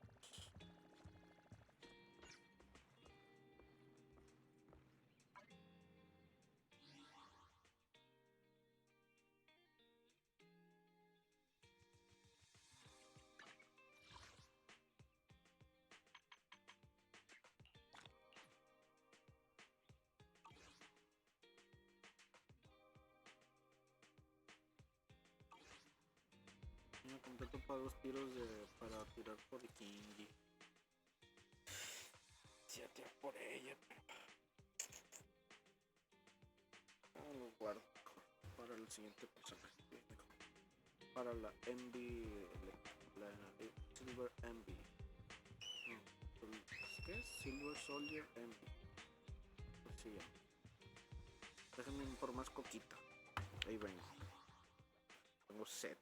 Me completo para 2 tiros para tirar por Kingi. Si a tirar por ella, los guardo para el siguiente personaje. Para la Envy, la Silver Envy. ¿Qué es? Silver Soldier Envy. Así ya. Déjenme ir por más coquita. Ahí vengo. Tengo sed.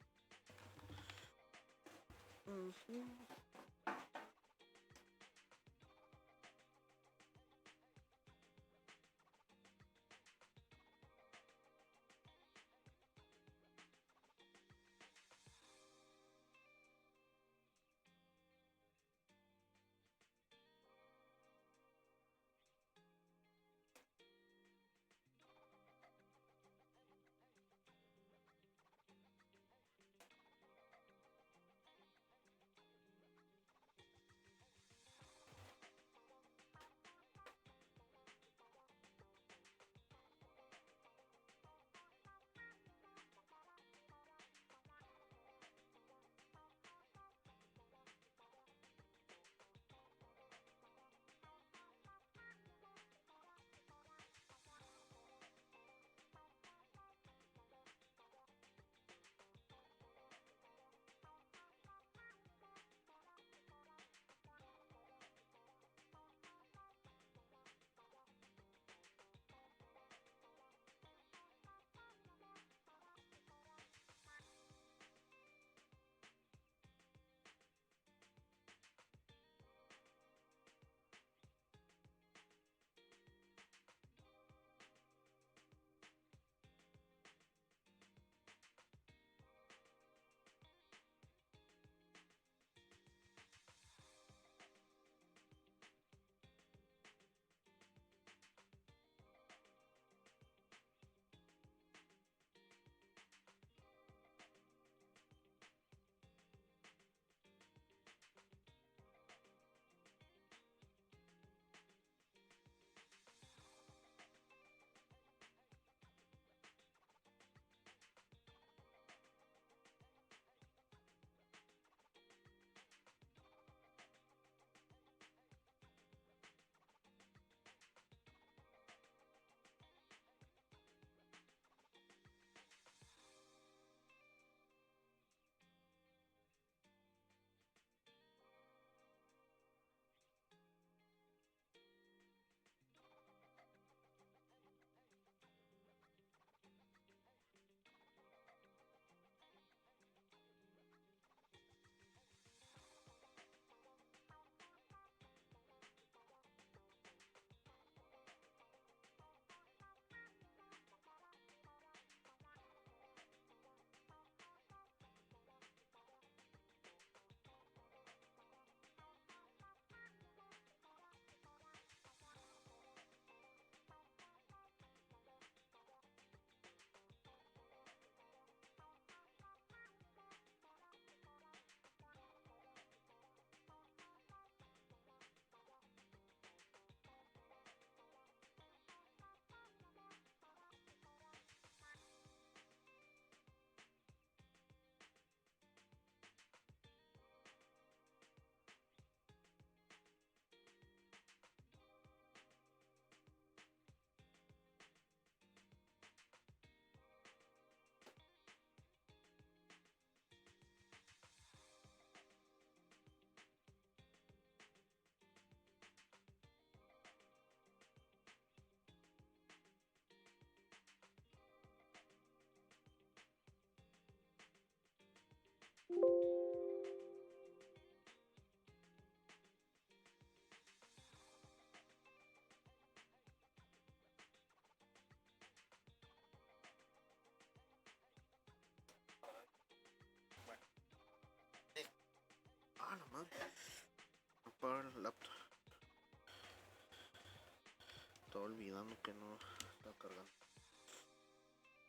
estaba olvidando que no estaba cargando.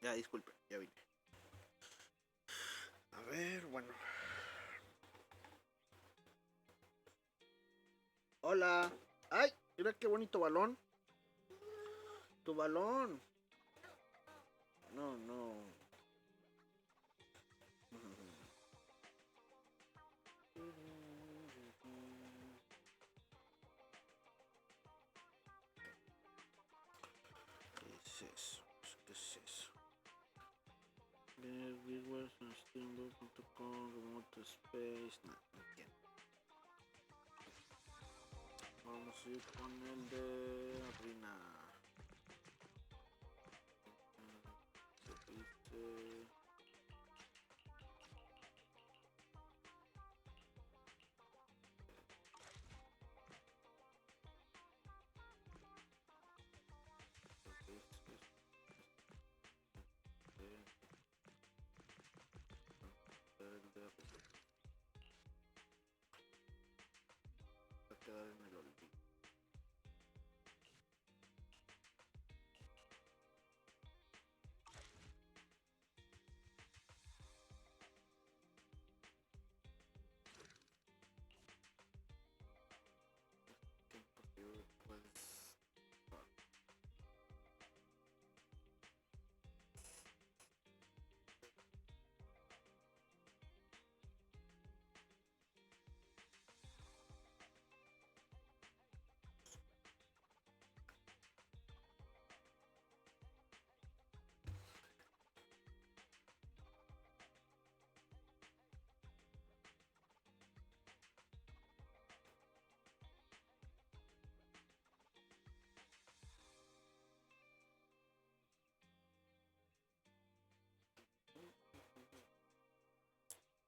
Ya, disculpe, ya vine. A ver, bueno. Hola. ¡Ay! Mira qué bonito balón. Tu balón. No, no. ¿Qué es eso? ¿Qué es eso? Ver viewers en steamboat.com, remote space. No, no entiendo. Vamos a ir con el de Rina. ¿Qué dice? Va a quedar en el olvido. Tiempo que puedes.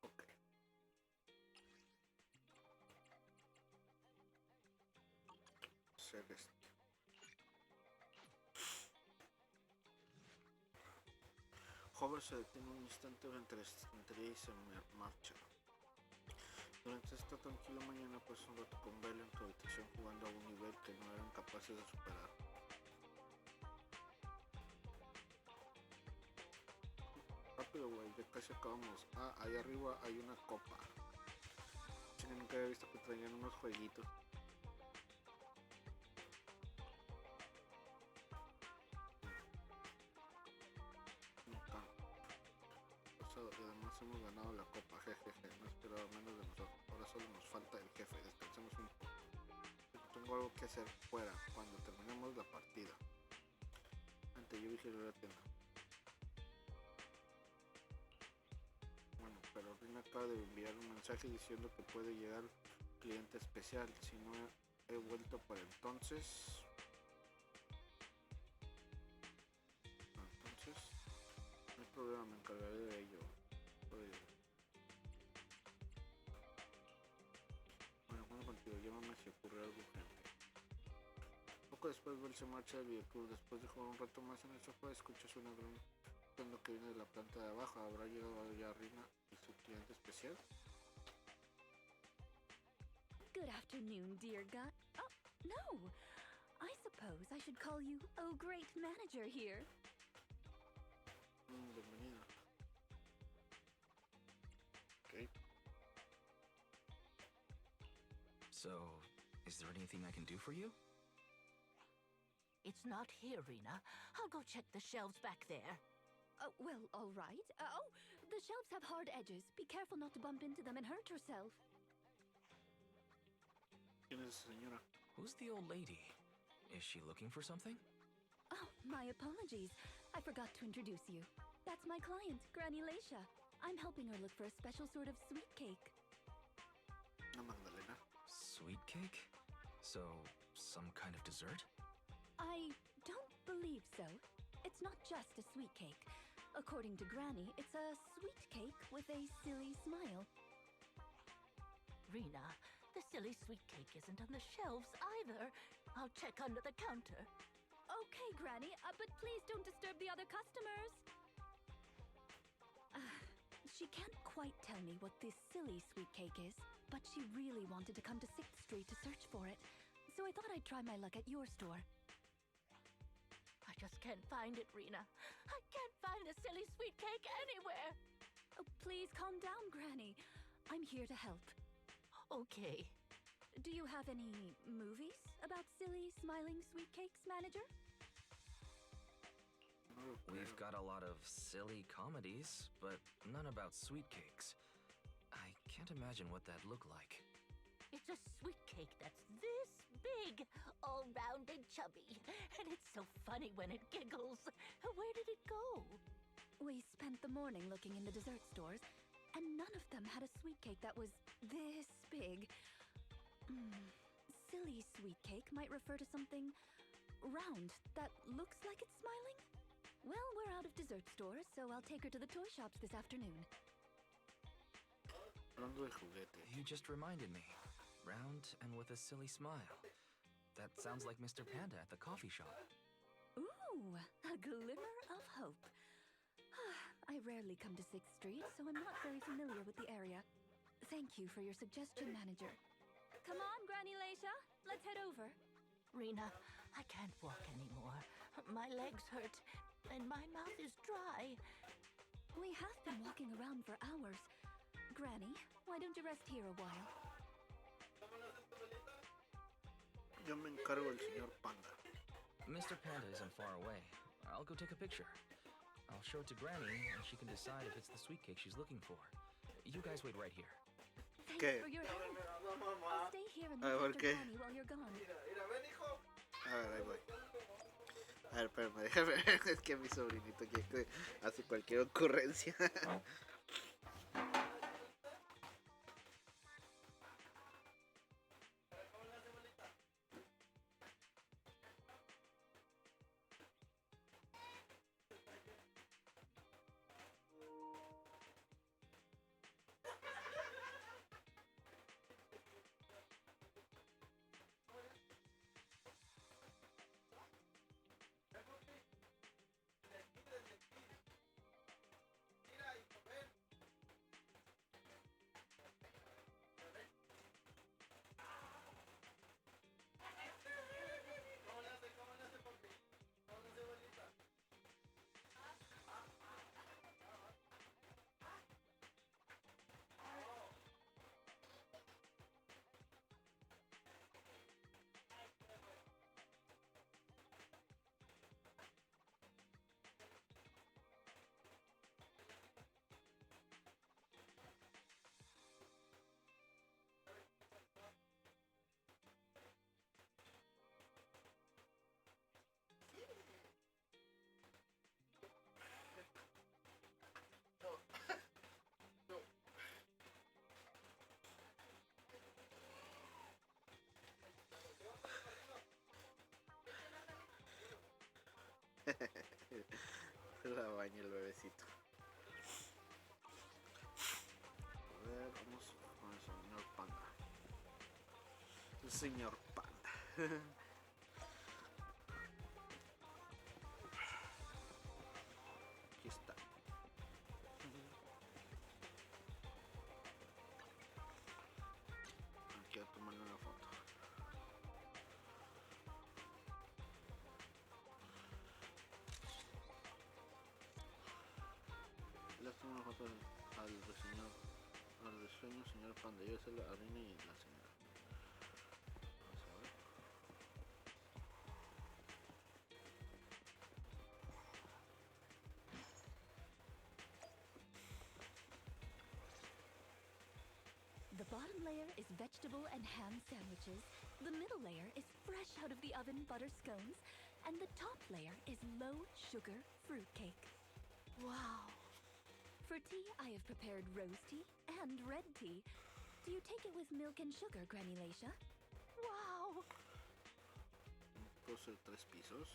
Ok. Ser este. Hover se detiene un instante entre ella y se marcha. Durante esta tranquila mañana pasó un rato con Belle en tu habitación jugando a un nivel que no eran capaces de superar. Rápido, güey, ya casi acabamos. Ah, ahí arriba hay una copa. Chinga, nunca había visto que traían unos jueguitos. Nunca. Pasado, y además hemos ganado la copa, jejeje. No esperaba menos de nosotros. Ahora solo nos falta el jefe. Descansemos un poco. Tengo algo que hacer fuera cuando terminemos la partida. Antes yo vigilé la tienda. Bueno, pero Rina acaba de enviar un mensaje diciendo que puede llegar cliente especial. Si no he vuelto por entonces. No hay problema, me encargaré de ello. Bueno, cuando contigo, llámame si ocurre algo urgente. Poco después Bell se marcha del videoclub. Después de jugar un rato más en el sofá, escuchas una gran cuando que viene de la planta de abajo. ¿Habrá llegado ya Rina y su cliente especial? Good afternoon, dear guy. Oh, no. I suppose I should call you Oh Great Manager here. Bienvenida. Okay. So, is there anything I can do for you? It's not here, Rena. I'll go check the shelves back there. Oh, well, all right. Oh, the shelves have hard edges. Be careful not to bump into them and hurt yourself. ¿Quién es esa señora? Who's the old lady? Is she looking for something? Oh, my apologies. I forgot to introduce you. That's my client, Granny Laisha. I'm helping her look for a special sort of sweet cake. Magdalena. Sweet cake? So, some kind of dessert? I don't believe so. It's not just a sweet cake. According to Granny, it's a sweet cake with a silly smile. Rena, the silly sweet cake isn't on the shelves either. I'll check under the counter. Okay, Granny, but please don't disturb the other customers. She can't quite tell me what this silly sweet cake is, but she really wanted to come to 6th Street to search for it. So I thought I'd try my luck at your store. just can't find it, Rena. I can't find the silly sweet cake anywhere. Oh, please calm down, Granny. I'm here to help. Okay. Do you have any movies about silly, smiling sweet cakes, manager? We've got a lot of silly comedies, but none about sweet cakes. I can't imagine what that'd look like. It's a sweet cake that's this big, all round and chubby. And it's so funny when it giggles. Where did it go? We spent the morning looking in the dessert stores, and none of them had a sweet cake that was this big. Silly sweet cake might refer to something round that looks like it's smiling? Well, we're out of dessert stores, so I'll take her to the toy shops this afternoon. You just reminded me. Round and with a silly smile. That sounds like Mr. Panda at the coffee shop. Ooh, a glimmer of hope. I rarely come to 6th Street, so I'm not very familiar with the area. Thank you for your suggestion, manager. Come on, Granny Leisha, let's head over. Rena, I can't walk anymore. My legs hurt, and my mouth is dry. We have been walking around for hours. Granny, why don't you rest here a while? Yo me encargo del señor Panda. Mr. Panda isn't far away. I'll go take a picture. I'll show it to Granny, and she can decide if it's the sweet cake she's looking for. You guys wait right here. Thanks for your help. I'll stay here and look after Granny while you're gone. A ver, ahí voy. A ver, espérame, déjame ver. Es que mi sobrinito que hace cualquier ocurrencia. La baña el bebecito. A ver, vamos con el señor Panda. El señor Panda. Aquí está. Aquí voy a tomarle una foto. Le tomo una foto al risueño señor Panda. Yo soy la reina y la señora. Vamos a ver. The bottom layer is vegetable and ham sandwiches, the middle layer is fresh out of the oven butter scones, and the top layer is low-sugar fruitcake. Wow. For tea, I have prepared rose tea and red tea. Do you take it with milk and sugar, Granny Leisha? Wow. Puse 3 pisos.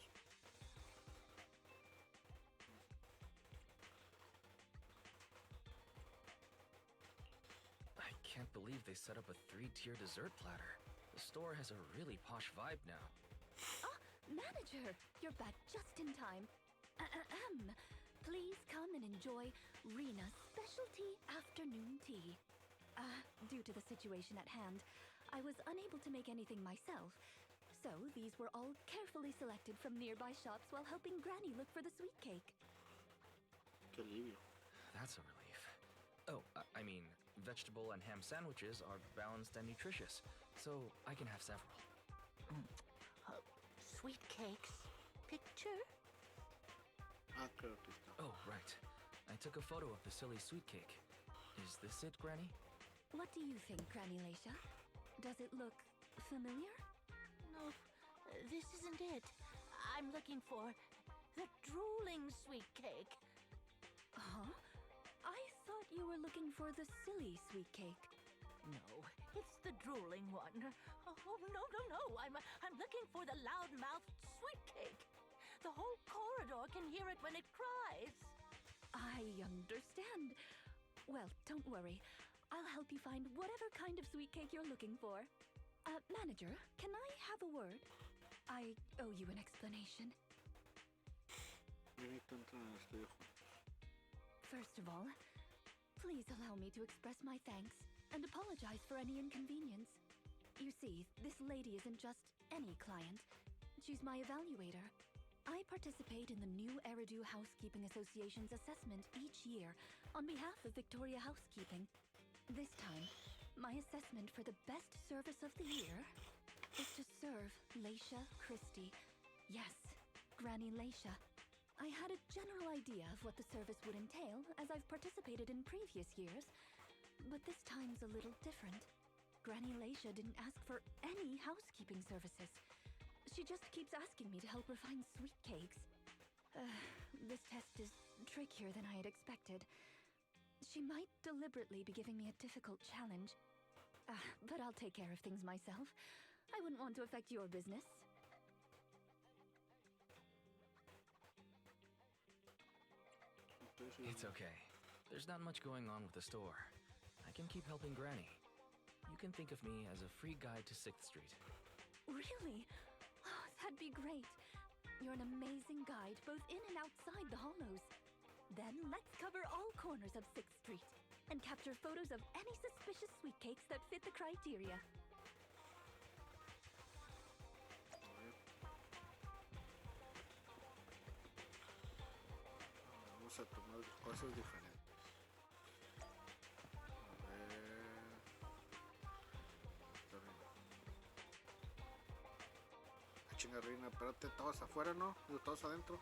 I can't believe they set up a 3-tier dessert platter. The store has a really posh vibe now. Ah, manager, you're back just in time. Please come and enjoy Rena's specialty afternoon tea. Due to the situation at hand, I was unable to make anything myself, So these were all carefully selected from nearby shops while helping Granny look for the sweet cake. Qué alivio. That's a relief. Oh, I mean, vegetable and ham sandwiches are balanced and nutritious, so I can have several. Sweet cakes. Picture? Ah, creo que está. Oh, right. I took a photo of the silly sweet cake. Is this it, Granny? What do you think, Granny Leisha? Does it look familiar? No, this isn't it. I'm looking for the drooling sweet cake. Huh? I thought you were looking for the silly sweet cake. No, it's the drooling one. Oh, no. I'm looking for the loud-mouthed sweet cake. The whole corridor can hear it when it cries. I understand. Well, don't worry. I'll help you find whatever kind of sweet cake you're looking for. Manager, can I have a word? I owe you an explanation. First of all, please allow me to express my thanks and apologize for any inconvenience. You see, this lady isn't just any client. She's my evaluator. I participate in the new Eridu Housekeeping Association's assessment each year on behalf of Victoria Housekeeping. This time, my assessment for the best service of the year is to serve Leisha Christie. Yes, Granny Leisha. I had a general idea of what the service would entail as I've participated in previous years, but this time's a little different. Granny Leisha didn't ask for any housekeeping services. She just keeps asking me to help her find sweet cakes. This test is trickier than I had expected. She might deliberately be giving me a difficult challenge. But I'll take care of things myself. I wouldn't want to affect your business. It's okay. There's not much going on with the store. I can keep helping Granny. You can think of me as a free guide to 6th Street. Really? Oh, that'd be great. You're an amazing guide, both in and outside the hollows. Then let's cover all corners of 6th Street and capture photos of any suspicious sweet cakes that fit the criteria. Vamos a tomar cosas diferentes. A ver. Chinga reina, espérate, todos afuera, ¿no? Digo, todos adentro.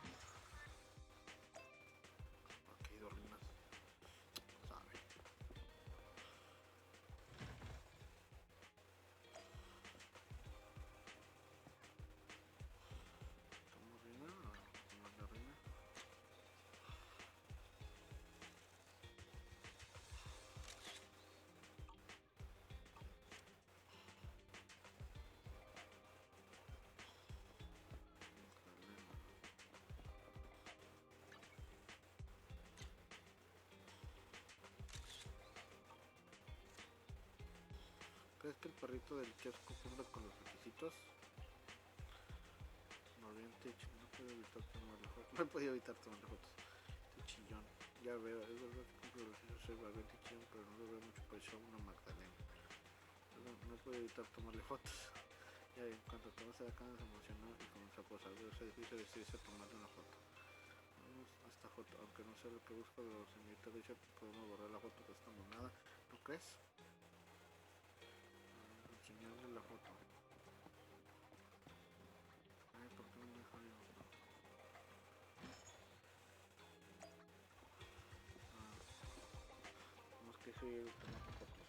Ok, dos reinas. Sabe. ¿Cómo reina? ¿Cómo es la reina? ¿Crees que el perrito del kiosco cumple con los requisitos? No bien, no puedo evitar tomar las fotos. No he podido evitar tomar las fotos. Este chillón. Ya veo, es verdad que cumple los requisitos. Soy valiente y chillón, pero no lo veo mucho parecido a una Magdalena. No he podido evitar tomarle fotos. Ya en cuanto tomó esa cámara se emocionó y comenzó a posar. Pero es difícil decidirse a tomarle una foto. Vamos a esta foto, aunque no sé lo que busco, pero señorita dice podemos borrar la foto que está monada. ¿No crees? Enseñarle la foto. Ay, ¿por qué no me deja yo? Tenemos que seguir tomando fotos.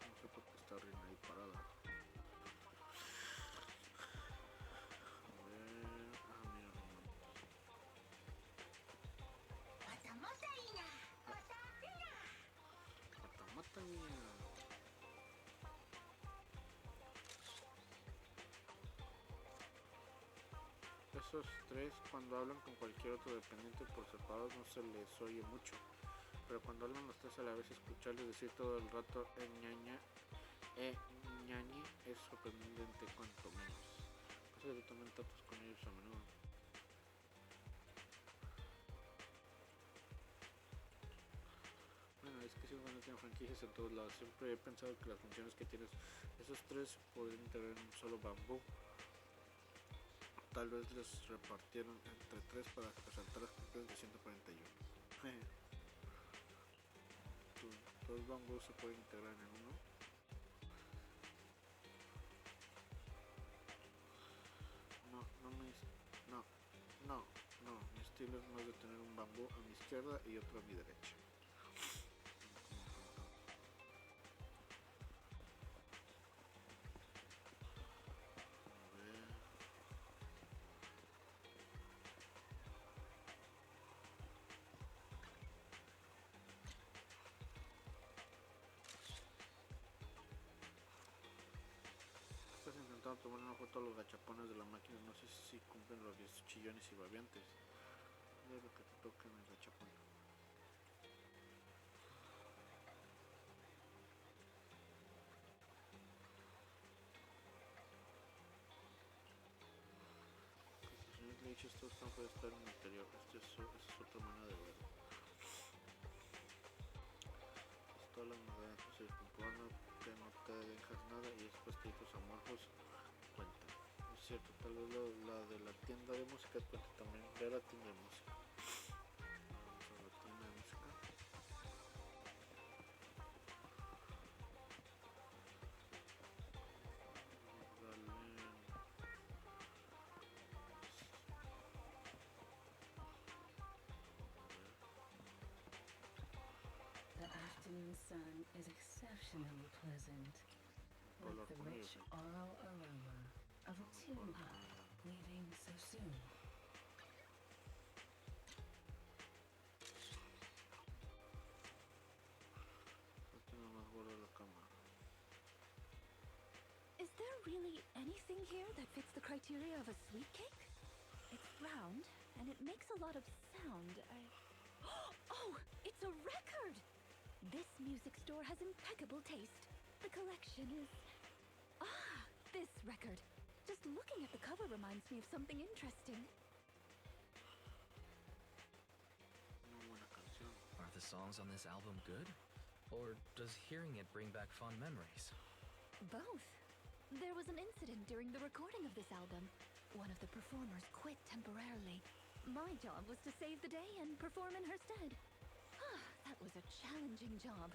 No sé por qué está Reina ahí parada. A ver, mira nomás. Mata, niña. Esos tres, cuando hablan con cualquier otro dependiente por separado, no se les oye mucho. Pero cuando hablan los tres a la vez, escucharles decir todo el rato ñaña, ñañe, es sorprendente cuanto menos. Pasa que tomen tratos con ellos a menudo. Bueno, es que si no tiene franquicias en todos lados. Siempre he pensado que las funciones que tienes esos tres se podrían integrar en un solo bambú. Tal vez los repartieron entre tres para resaltar las cuestiones de 141. Dos bambús se pueden integrar en uno. No, mi estilo es más de tener un bambú a mi izquierda y otro a mi derecha. Estás intentando tomar una foto a los gachapones de la máquina, no sé si cumplen los 10 chillones y babiantes. Es lo que te toca en el gachapón. Los señores Leach, estos están puede estar en el interior. Esta es otra manera de verlo. Todas las maderas se descomponen, que no te dejas nada y después tus amorfos cuentan. Es cierto, tal vez la de la tienda de música cuenta también. Ve a la tienda de música. Vamos a la tienda de música. The afternoon sun is exceptionally pleasant, with the rich oral aroma of a tuba leaving so soon. Is there really anything here that fits the criteria of a sweet cake? It's round, and it makes a lot of sound. Oh, it's a record! This music store has impeccable taste. The collection is... this record. Just looking at the cover reminds me of something interesting. Are the songs on this album good? Or does hearing it bring back fond memories? Both. There was an incident during the recording of this album. One of the performers quit temporarily. My job was to save the day and perform in her stead. That was a challenging job.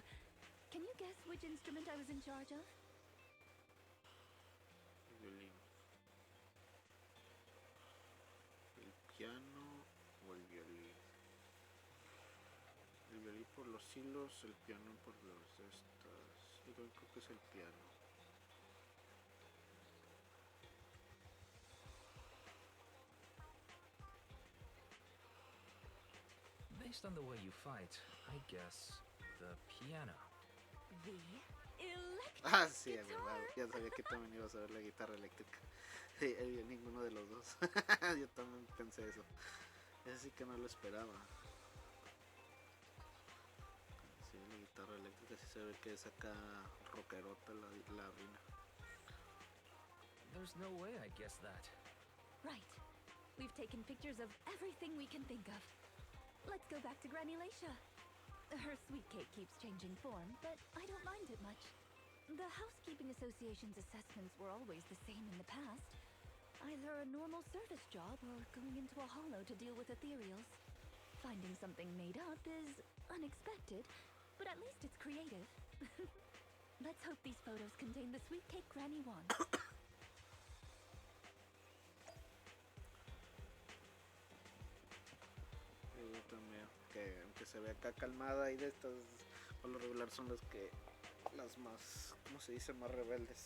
Can you guess which instrument I was in charge of? Violín. El piano o el violín. El violín por los hilos, el piano por los estas. Yo creo que es el piano. Based on the way you fight, I guess the piano. The electric Sí, es verdad. Ya sabía que también ibas a ver la guitarra eléctrica. Sí, ninguno de los dos. Yo también pensé eso. Ese sí que no lo esperaba. Sí, la guitarra eléctrica sí se ve que es acá rockerota la rina. There's no way I guessed that. Right. We've taken pictures of everything we can think of. Let's go back to Granny Laisha. Her sweet cake keeps changing form, but I don't mind it much. The Housekeeping Association's assessments were always the same in the past. Either a normal service job or going into a hollow to deal with ethereals. Finding something made up is unexpected, but at least it's creative. Let's hope these photos contain the sweet cake Granny wants. Yo también, que aunque se ve acá calmada y de estas, por lo regular son las más, ¿cómo se dice? Más rebeldes.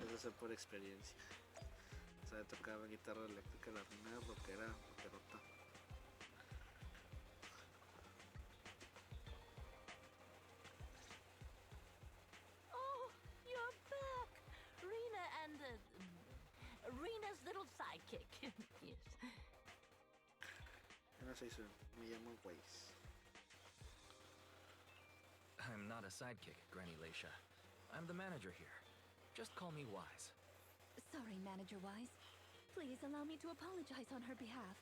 Eso sé por experiencia. Sabe tocar la guitarra eléctrica, la rina rockerota. Oh, you're back! Rena and Rena's little sidekick. Yes. No se dice, me llamo Waze. I'm not a sidekick, Granny Laisha. I'm the manager here. Just call me Wise. Sorry, Manager Wise. Please allow me to apologize on her behalf.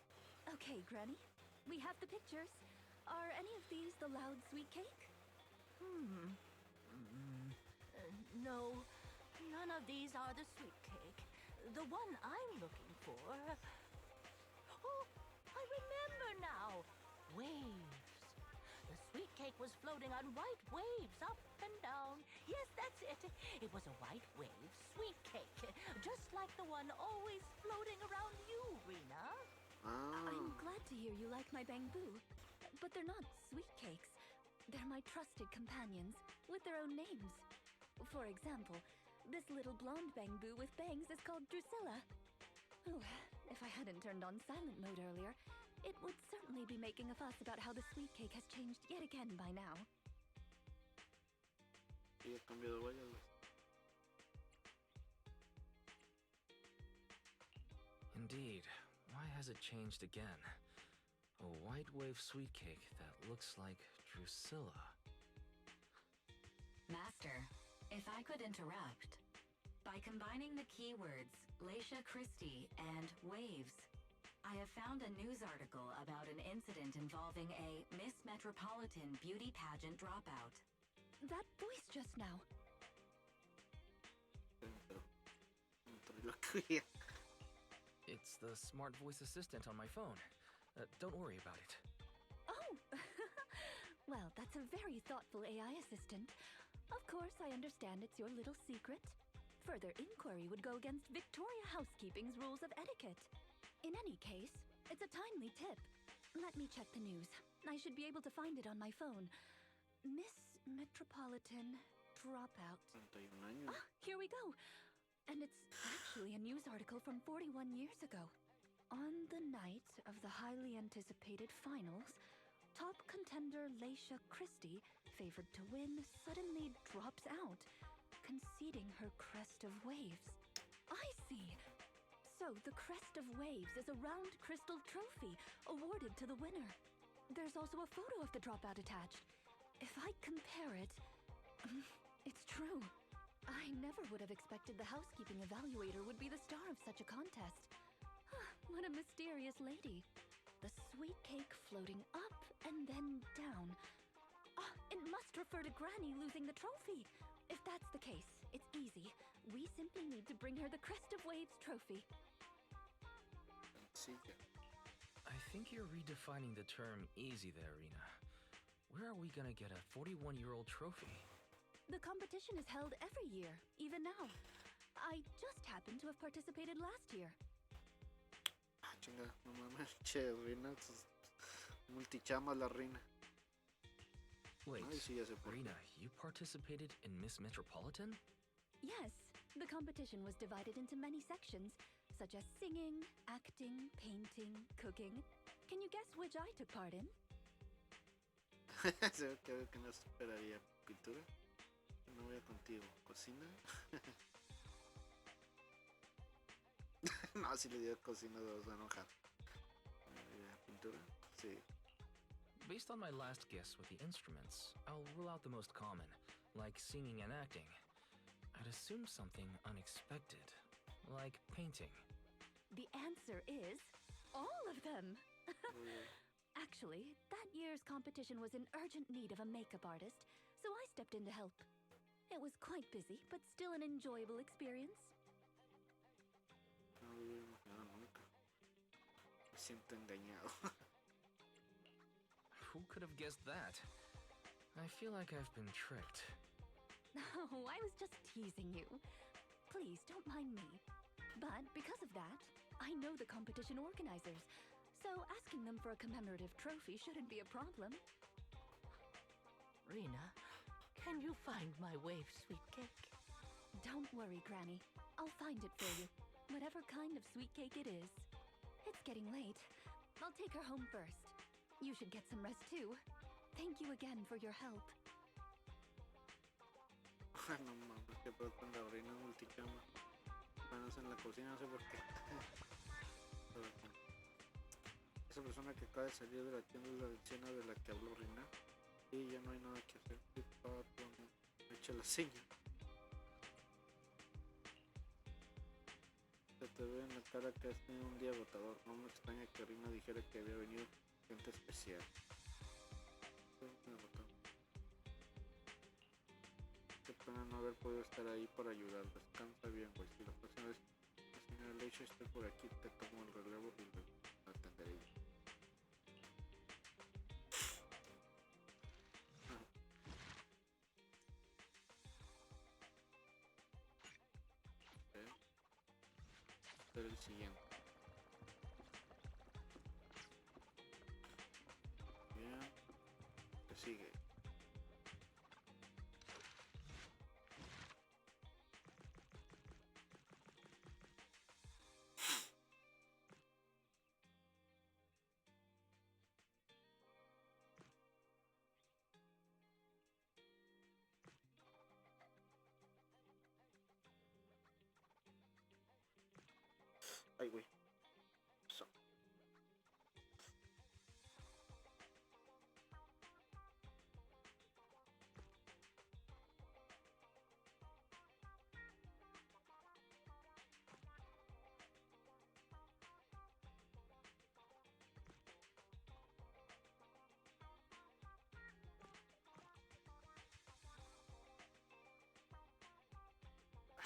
Okay, Granny. We have the pictures. Are any of these the loud sweet cake? No, none of these are the sweet cake. The one I'm looking for... Oh, I remember now. Waves. The sweet cake was floating on white waves up and down. Yes, that's it. It was a white wave sweet cake. Just like the one always floating around you, Rena. I'm glad to hear you like my bamboo. But they're not sweet cakes. They're my trusted companions, with their own names. For example, this little blonde bamboo with bangs is called Drusilla. Oh, if I hadn't turned on silent mode earlier, it would certainly be making a fuss about how the sweet cake has changed yet again by now. Y he cambiado varias veces. Indeed. Why has it changed again? A white wave sweet cake that looks like Drusilla. Master, if I could interrupt. By combining the keywords Leisha Christie and waves, I have found a news article about an incident involving a Miss Metropolitan beauty pageant dropout. That voice just now. It's the smart voice assistant on my phone. Don't worry about it. Oh! Well, that's a very thoughtful AI assistant. Of course, I understand it's your little secret. Further inquiry would go against Victoria Housekeeping's rules of etiquette. In any case, it's a timely tip. Let me check the news. I should be able to find it on my phone. Miss Metropolitan dropout. Ah, here we go. And it's actually a news article from 41 years ago. On the night of the highly anticipated finals, top contender Leisha Christie, favored to win, suddenly drops out, conceding her crest of waves. I see. So the crest of waves is a round crystal trophy awarded to the winner. There's also a photo of the dropout attached. If I compare it, it's true. I never would have expected the housekeeping evaluator would be the star of such a contest. What a mysterious lady. The sweet cake floating up and then down. It must refer to Granny losing the trophy. If that's the case, it's easy. We simply need to bring her the Crest of Waves trophy. I think you're redefining the term easy there, Rena. Where are we gonna get a 41-year-old trophy? The competition is held every year, even now. I just happened to have participated last year. Chinga, no mames, che, Rina, multichama la reina. Wait, Ay, sí, ya sé por qué. Rena, you participated in Miss Metropolitan? Yes, the competition was divided into many sections, such as singing, acting, painting, cooking. Can you guess which I took part in? Se ve que no esperaría pintura. No voy a contigo. ¿Cocina? No, si le digo cocina, vas a enojar. ¿Pintura? Sí. Based on my last guess with the instruments, I'll rule out the most common, like singing and acting. I'd assume something unexpected, like painting. The answer is all of them. Actually, that year's competition was in urgent need of a makeup artist, so I stepped in to help. It was quite busy, but still an enjoyable experience. No lo hubiera imaginado nunca. Me siento engañado. Who could have guessed that? I feel like I've been tricked. Oh, I was just teasing you. Please, don't mind me. But because of that, I know the competition organizers, so asking them for a commemorative trophy shouldn't be a problem. Rena, can you find my wave sweet cake? Don't worry, Granny. I'll find it for you, whatever kind of sweet cake it is. It's getting late. I'll take her home first. You should get some rest too. Thank you again for your help. No mames, que pedo con la reina multicama. Manos en la cocina, no sé por qué. Esa persona que acaba de salir de la tienda es la vecina de la que habló Rina. Y ya no hay nada que hacer. Me echa la seña. Se te ve en la cara que has tenido un día agotador. No me extraña que Rina dijera que había venido gente especial. pena no haber podido estar ahí para ayudar. Descansa bien, güey. Si la próxima vez la señora Leisha esté por aquí, te tomo el relevo y lo atenderé yo. Ser el siguiente. Bien. ¿Qué sigue? Ay, güey. So.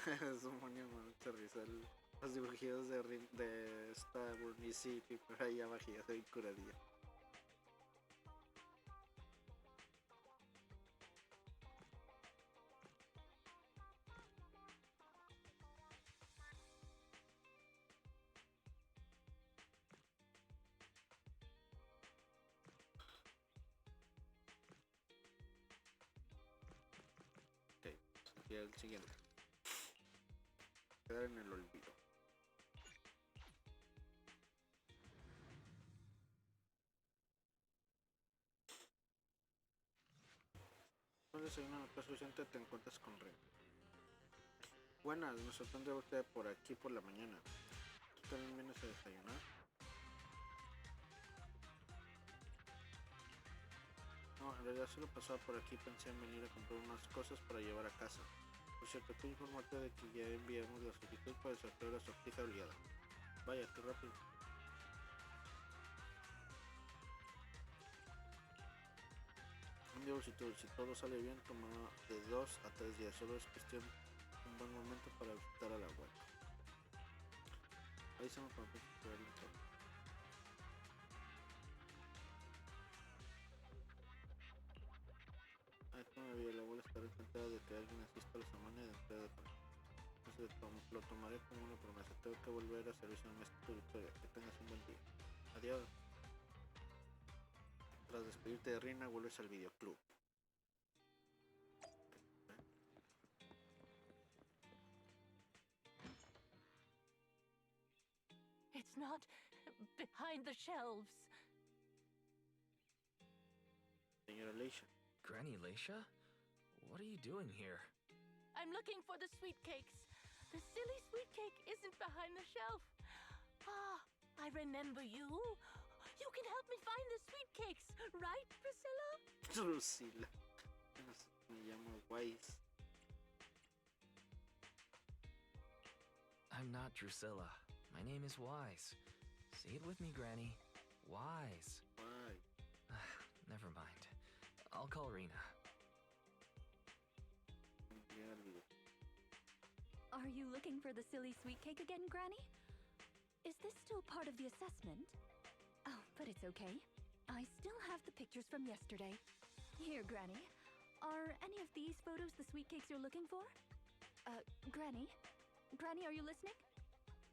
Es un monio, me mucha risa. Los dibujitos de esta Burnice y por ahí abajilla se ven curadilla. Ok, sería el siguiente. Quedar en el olvido. No desayuno no suficiente, te encuentras con Ren. Buenas, me sorprende verte por aquí por la mañana. ¿Tú también vienes a desayunar? No, en realidad solo pasaba por aquí, pensé en venir a comprar unas cosas para llevar a casa. Por cierto, quiero informarte de que ya enviamos la solicitud para el sorteo de la sortija obligada. Vaya, qué rápido. Si todo sale bien, tomará de 2 a 3 días. Solo es cuestión de un buen momento para visitar a la web. Ahí se me puede ver el todo. Ay, como vi, la abuela estará encantada de que alguien asista a la semana de entrega de pan. Entonces lo tomaré como una promesa. Tengo que volver a servicio en esta victoria. Que tengas un buen día. Adiós. Tras despedirte de Rina, vuelves al videoclub. It's not behind the shelves. Señora Leisha. Granny Leisha? What are you doing here? I'm looking for the sweet cakes. The silly sweet cake isn't behind the shelf. Ah, I remember you. You can help me find the sweet cakes, right, Priscilla? Drusilla. Me llamo Wise. I'm not Drusilla. My name is Wise. Say it with me, Granny. Wise. Why? Never mind. I'll call Rena. Are you looking for the silly sweet cake again, Granny? Is this still part of the assessment? Oh, but it's okay. I still have the pictures from yesterday. Here, Granny. Are any of these photos the sweet cakes you're looking for? Granny? Granny, are you listening?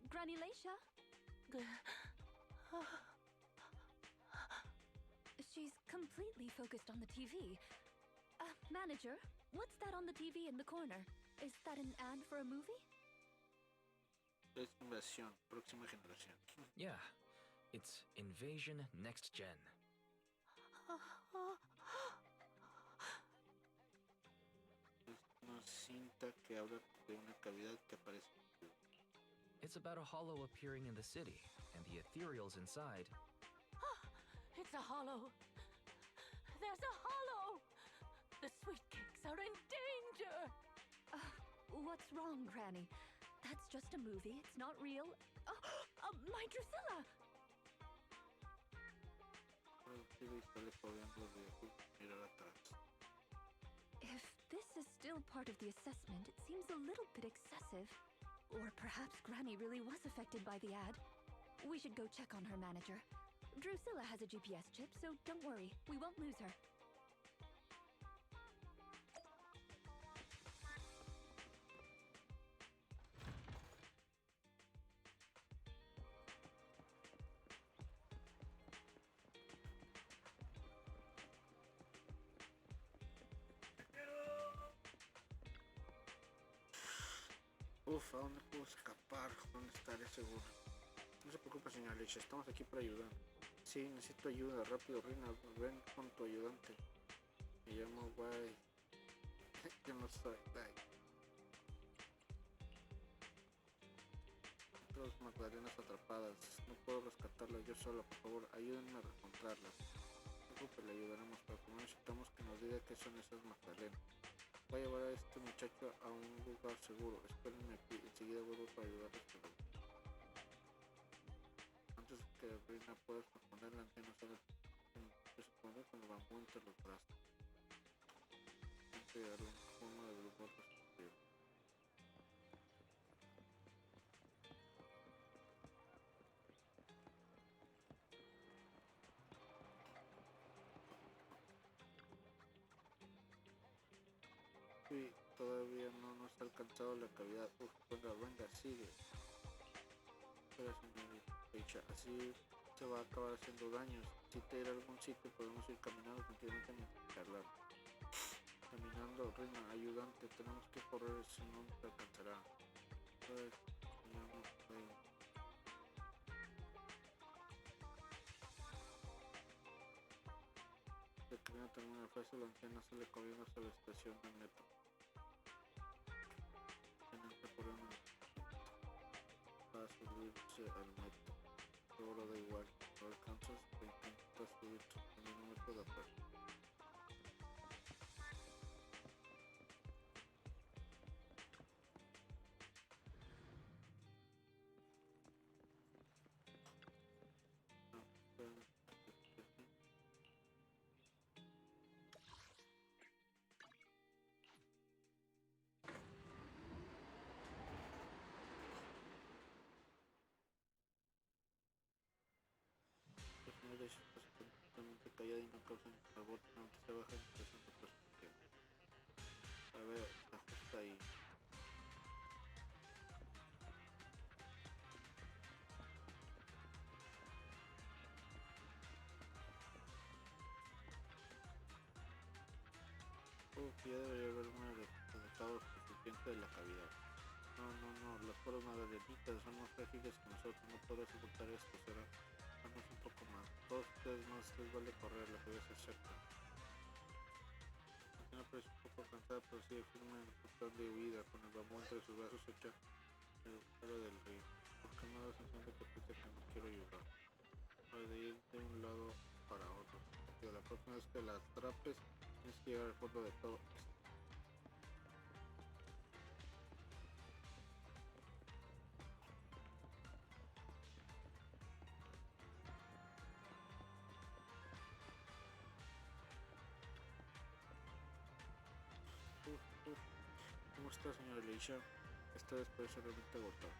Granny Leisha? She's completely focused on the TV. Manager, what's that on the TV in the corner? Is that an ad for a movie? Es invasión, próxima generación. Yeah, it's Invasion Next Gen. Es una cinta que habla de una cavidad que aparece. It's about a hollow appearing in the city, and the ethereals inside. It's a hollow. There's a hollow. The sweet cakes are in danger. What's wrong, Granny? That's just a movie. It's not real. My Drusilla! If this is still part of the assessment, it seems a little bit excessive. Or perhaps Granny really was affected by the ad. We should go check on her manager. Drusilla has a GPS chip, so don't worry, we won't lose her. Uf, ¿a dónde puedo escapar? ¿Dónde estaré seguro? No se preocupe, señora Leisha, estamos aquí para ayudar. Sí, necesito ayuda, rápido, Reina, ven con tu ayudante. Me llamo Guay. Yo no soy Guay. Otras magdalenas atrapadas. No puedo rescatarlas yo sola, por favor, ayúdenme a encontrarlas. No se preocupe, le ayudaremos, pero primero necesitamos que nos diga qué son esas magdalenas. Voy a llevar a este muchacho a un lugar seguro. Espérenme aquí, enseguida vuelvo para ayudarles. Antes de que Reina pueda poner la antena sola, se pone con el bambú entre los brazos. Tengo que llegar a una forma de grupo respectivo. Sí, todavía no nos ha alcanzado la cavidad. Uf, venga, sigue. Espera, señorita, así se va a acabar haciendo daños. Si te ir a algún sitio podemos ir caminando tranquilamente mientras charlar. Caminando, Reina, ayudante, tenemos que correr, si no te alcanzará. De que no termina la frase, la anciana sale corriendo hasta la estación del metro. Tienen que correr para subirse al metro. Ahora da igual, no alcanzas, te intentas subir, también no me puedo hacer. Está completamente callada y no causa ni favor, aunque se baja en presión de perspectiva. A ver, ajusta ahí. Ya debería haberme alejado suficiente de la cavidad. No, las pobres magdalenitas son más frágiles que nosotros, no podrás soportar esto, será. Vamos un poco más. Todos ustedes más les vale correr, la cabeza es cerca. La parece un poco cansada, pero sigue firme en su plan de huida, con el bambú entre sus brazos echa el cara del río. ¿Por qué me da la sensación de que piensa que no quiero ayudar? Para de ir de un lado para otro. Pero la próxima vez que la atrapes, tienes que llegar al fondo de todo esto. ¿Cómo está, señora Leisha? Esta vez parece realmente agotado.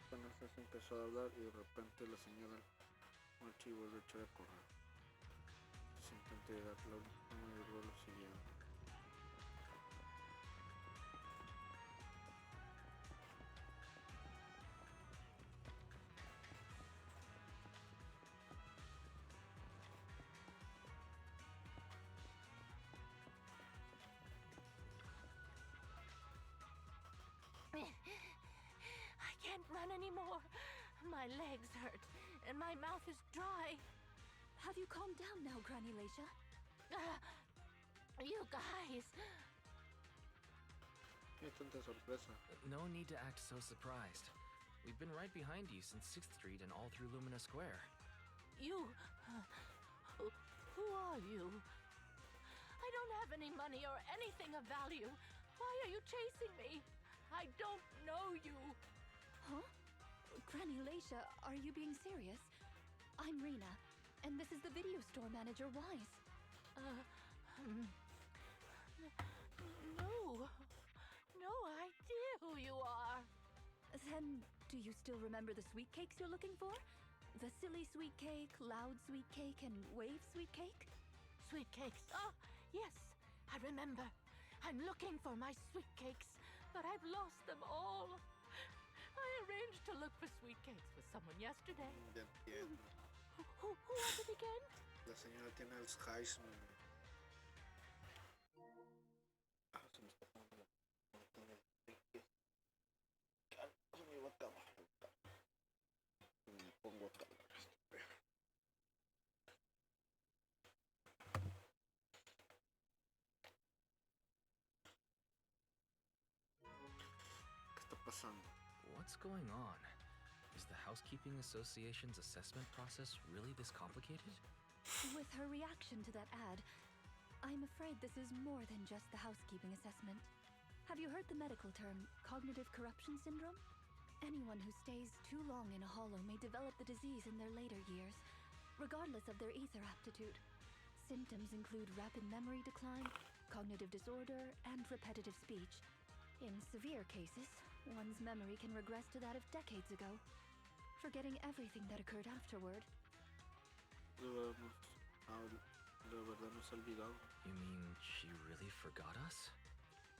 Apenas se empezó a hablar y de repente la señora marcha y vuelve a echar a correr. Se intenta llegar la última y el vuelo siguiente. I can't run anymore. My legs hurt, and my mouth is dry. Have you calmed down now, Granny Leisha? You guys. Qué tanta sorpresa. No need to act so surprised. We've been right behind you since 6th Street and all through Lumina Square. You... who are you? I don't have any money or anything of value. Why are you chasing me? I don't know you. Huh? Granny Laisha, are you being serious? I'm Rena, and this is the video store manager, Wise. No. No idea who you are. Then, do you still remember the sweet cakes you're looking for? The silly sweet cake, loud sweet cake, and wave sweet cake? Sweet cakes. Oh, yes, I remember. I'm looking for my sweet cakes, but I've lost them all. I arranged to look for sweet cakes with someone yesterday. Ya entiendo. Who was it again? La señora tiene Alzheimer. Ah, se me está poniendo la botana de Rico. Se me iba a acabar. Me pongo a acabar esto. ¿Qué está pasando? What's going on? Is the Housekeeping Association's assessment process really this complicated? With her reaction to that ad, I'm afraid this is more than just the housekeeping assessment. Have you heard the medical term, cognitive corruption syndrome? Anyone who stays too long in a hollow may develop the disease in their later years, regardless of their ether aptitude. Symptoms include rapid memory decline, cognitive disorder, and repetitive speech. In severe cases, one's memory can regress to that of decades ago, forgetting everything that occurred afterward. De verdad nos ha olvidado. You mean she really forgot us?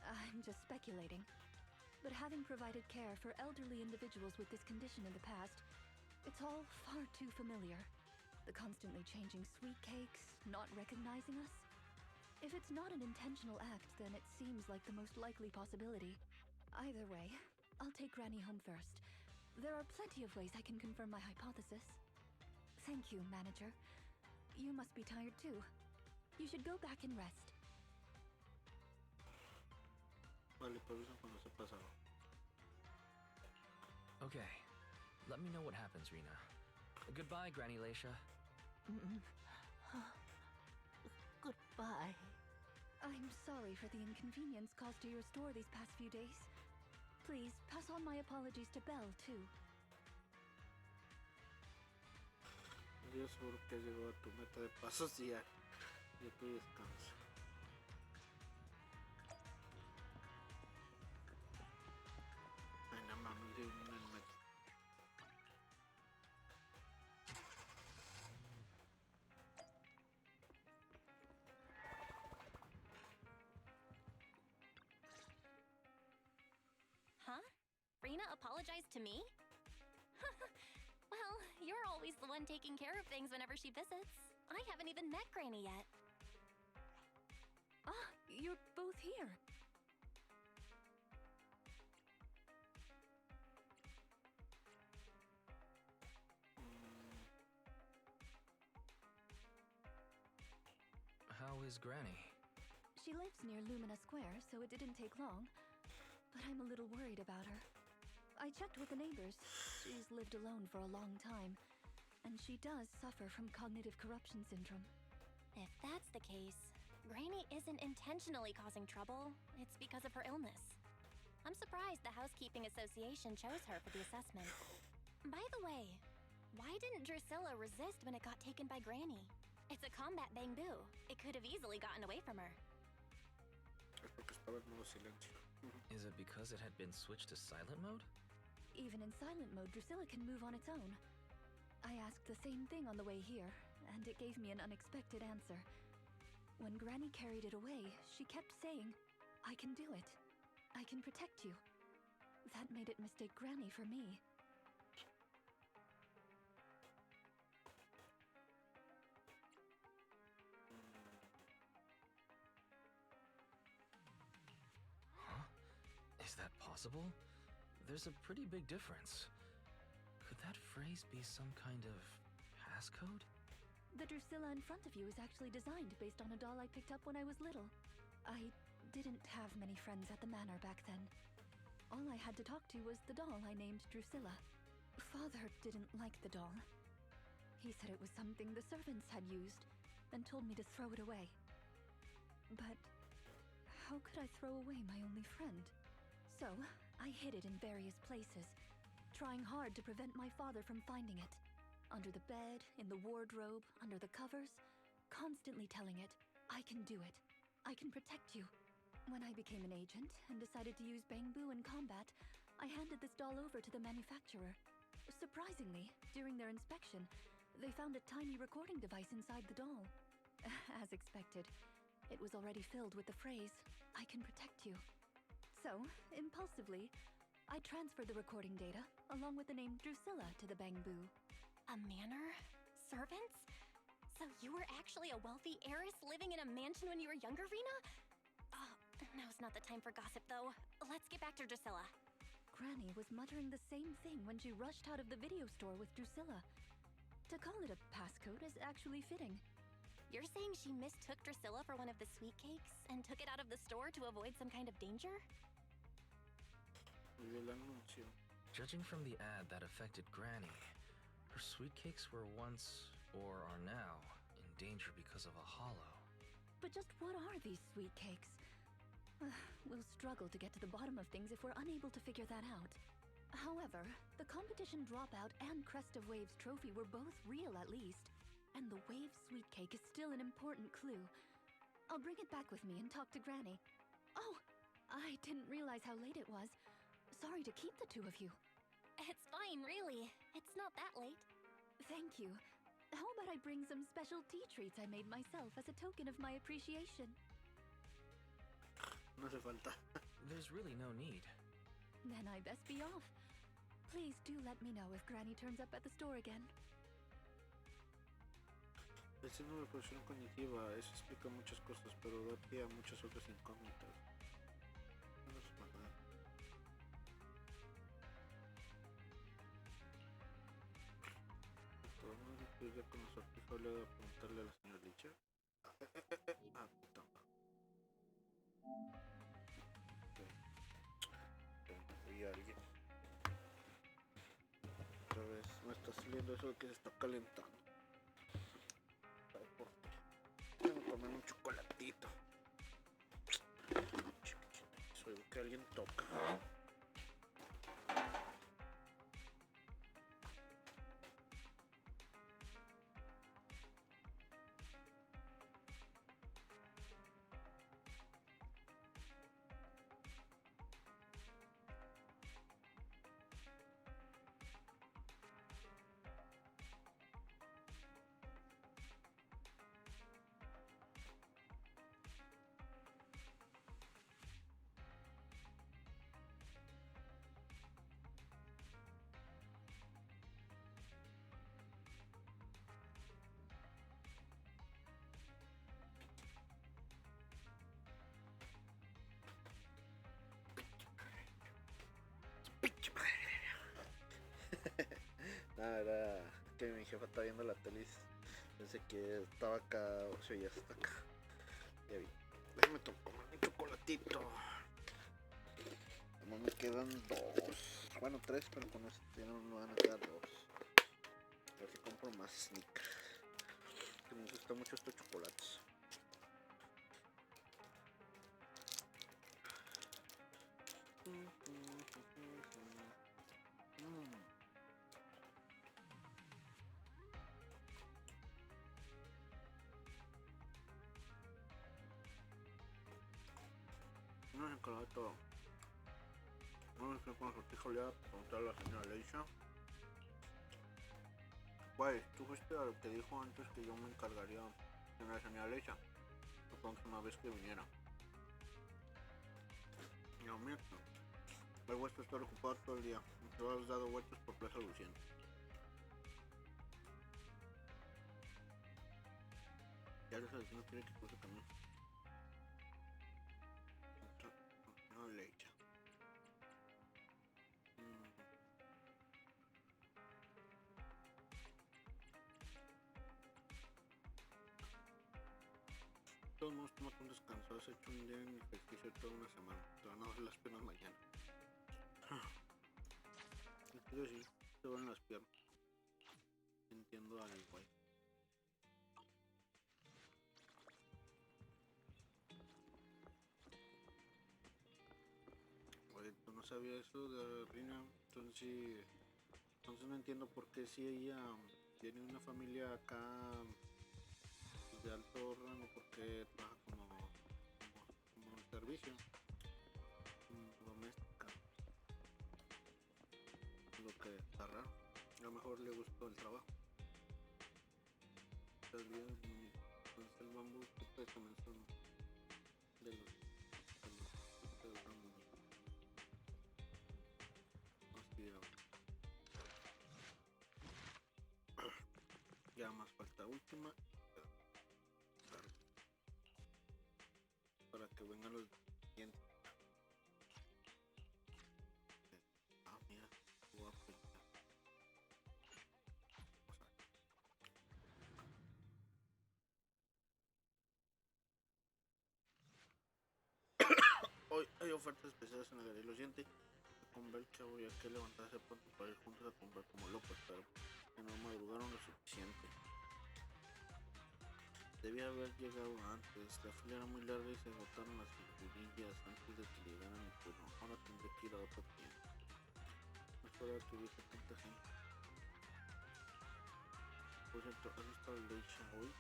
I'm just speculating. But having provided care for elderly individuals with this condition in the past, it's all far too familiar. The constantly changing sweet cakes, not recognizing us. If it's not an intentional act, then it seems like the most likely possibility. Either way, I'll take Granny home first. There are plenty of ways I can confirm my hypothesis. Thank you, manager. You must be tired too. You should go back and rest. Vale, pues cuando se pasa. Okay, let me know what happens, Rena. Goodbye, Granny Laisha. Goodbye. I'm sorry for the inconvenience caused to your store these past few days. Please, pass on my apologies to Belle, too. Yo seguro que has llegado a tu meta de pasos y ya tu descanso. Ay, no mames, dio un el metro. Huh? Rena apologized to me? Well, you're always the one taking care of things whenever she visits. I haven't even met Granny yet. Ah, you're both here. How is Granny? She lives near Lumina Square, so it didn't take long. But I'm a little worried about her. I checked with the neighbors. She's lived alone for a long time, and she does suffer from cognitive corruption syndrome. If that's the case, Granny isn't intentionally causing trouble. It's because of her illness. I'm surprised the Housekeeping Association chose her for the assessment. By the way, why didn't Drusilla resist when it got taken by Granny? It's a combat bamboo. It could have easily gotten away from her. Es porque estaba en modo silencio. Is it because it had been switched to silent mode? Even in silent mode, Drusilla can move on its own. I asked the same thing on the way here, and it gave me an unexpected answer. When Granny carried it away, she kept saying, "I can do it. I can protect you." That made it mistake Granny for me. Huh? Is that possible? There's a pretty big difference. Could that phrase be some kind of passcode? The Drusilla in front of you is actually designed based on a doll I picked up when I was little. I didn't have many friends at the manor back then. All I had to talk to was the doll I named Drusilla. Father didn't like the doll. He said it was something the servants had used and told me to throw it away. But how could I throw away my only friend? So, I hid it in various places, trying hard to prevent my father from finding it. Under the bed, in the wardrobe, under the covers, constantly telling it, I can do it. I can protect you. When I became an agent and decided to use bamboo in combat, I handed this doll over to the manufacturer. Surprisingly, during their inspection, they found a tiny recording device inside the doll. As expected, it was already filled with the phrase, I can protect you. So, impulsively, I transferred the recording data, along with the name Drusilla, to the bamboo. A manor? Servants? So you were actually a wealthy heiress living in a mansion when you were younger, Rena? Oh, now's not the time for gossip, though. Let's get back to Drusilla. Granny was muttering the same thing when she rushed out of the video store with Drusilla. To call it a passcode is actually fitting. You're saying she mistook Drusilla for one of the sweet cakes and took it out of the store to avoid some kind of danger? Judging from the ad that affected Granny, her sweet cakes were once, or are now, in danger because of a hollow. But just what are these sweet cakes? We'll struggle to get to the bottom of things if we're unable to figure that out. However, the competition dropout and Crest of Waves trophy were both real at least, and the Waves sweet cake is still an important clue. I'll bring it back with me and talk to Granny. Oh, I didn't realize how late it was. Sorry to keep the two of you. It's fine, really. It's not that late. Thank you. How about I bring some special tea treats I made myself as a token of my appreciation? No hace falta. There's really no need. Then I best be off. Please do let me know if Granny turns up at the store again. El síndrome de posición cognitiva, eso explica muchas cosas, pero da pie a muchas otras incógnitas. No es maldad. Todo el mundo pierde con la sortija le a preguntarle a la señora Licha. Ah, puta. Vi a alguien. Otra vez me está saliendo eso de que se está calentando. ¿Sabes por qué? Tengo que comer un chocolatito. Soy que alguien toca. Nada, era que mi jefa estaba viendo la tele y pensé que estaba acá, o sea, ya está acá. Ya vi. Déjame tomar mi chocolatito. No me quedan dos. Bueno, tres, pero con este ya no me van a quedar dos. A ver si compro más sneakers. Que me gustan mucho estos chocolates. No se encargó de todo. No me fui con la sortija, le iba a preguntar a la señora Leisha. Güey, tú fuiste a lo que dijo antes que yo me encargaría de la señora Leisha la próxima vez que viniera. No, mira, el huésped está ocupado todo el día. Te has dado vueltas por Plaza Luciano. Ya les no quiere que cruce camino. No le echa. De todos modos, tómate un descanso. Has hecho un día en ejercicio toda una semana. Te van a dar las piernas mañana. Yo sí, te van las piernas. Entiendo al güey. Oye, ¿tú no sabías eso de Rina? Entonces sí, Entonces no entiendo por qué si ella tiene una familia acá de alto rango, por qué trabaja como un servicio doméstica. Lo que está raro. A lo mejor le gustó el trabajo. Entonces el bambú pues, también son de los que dan hostia. Ya más falta última para que vengan los siguientes. Mira, guapo. Hoy hay ofertas especiales en la galería. Lo siente con ver que había que levantarse pronto para ir juntos a comprar como locos, pero que no madrugaron lo suficiente. Debía haber llegado antes. La fila era muy larga y se agotaron las figurillas antes de que llegara mi turno. Ahora tendré que ir a otra tienda. No esperaba que hubiese tanta gente. Por cierto, ¿has visto a Leisha hoy?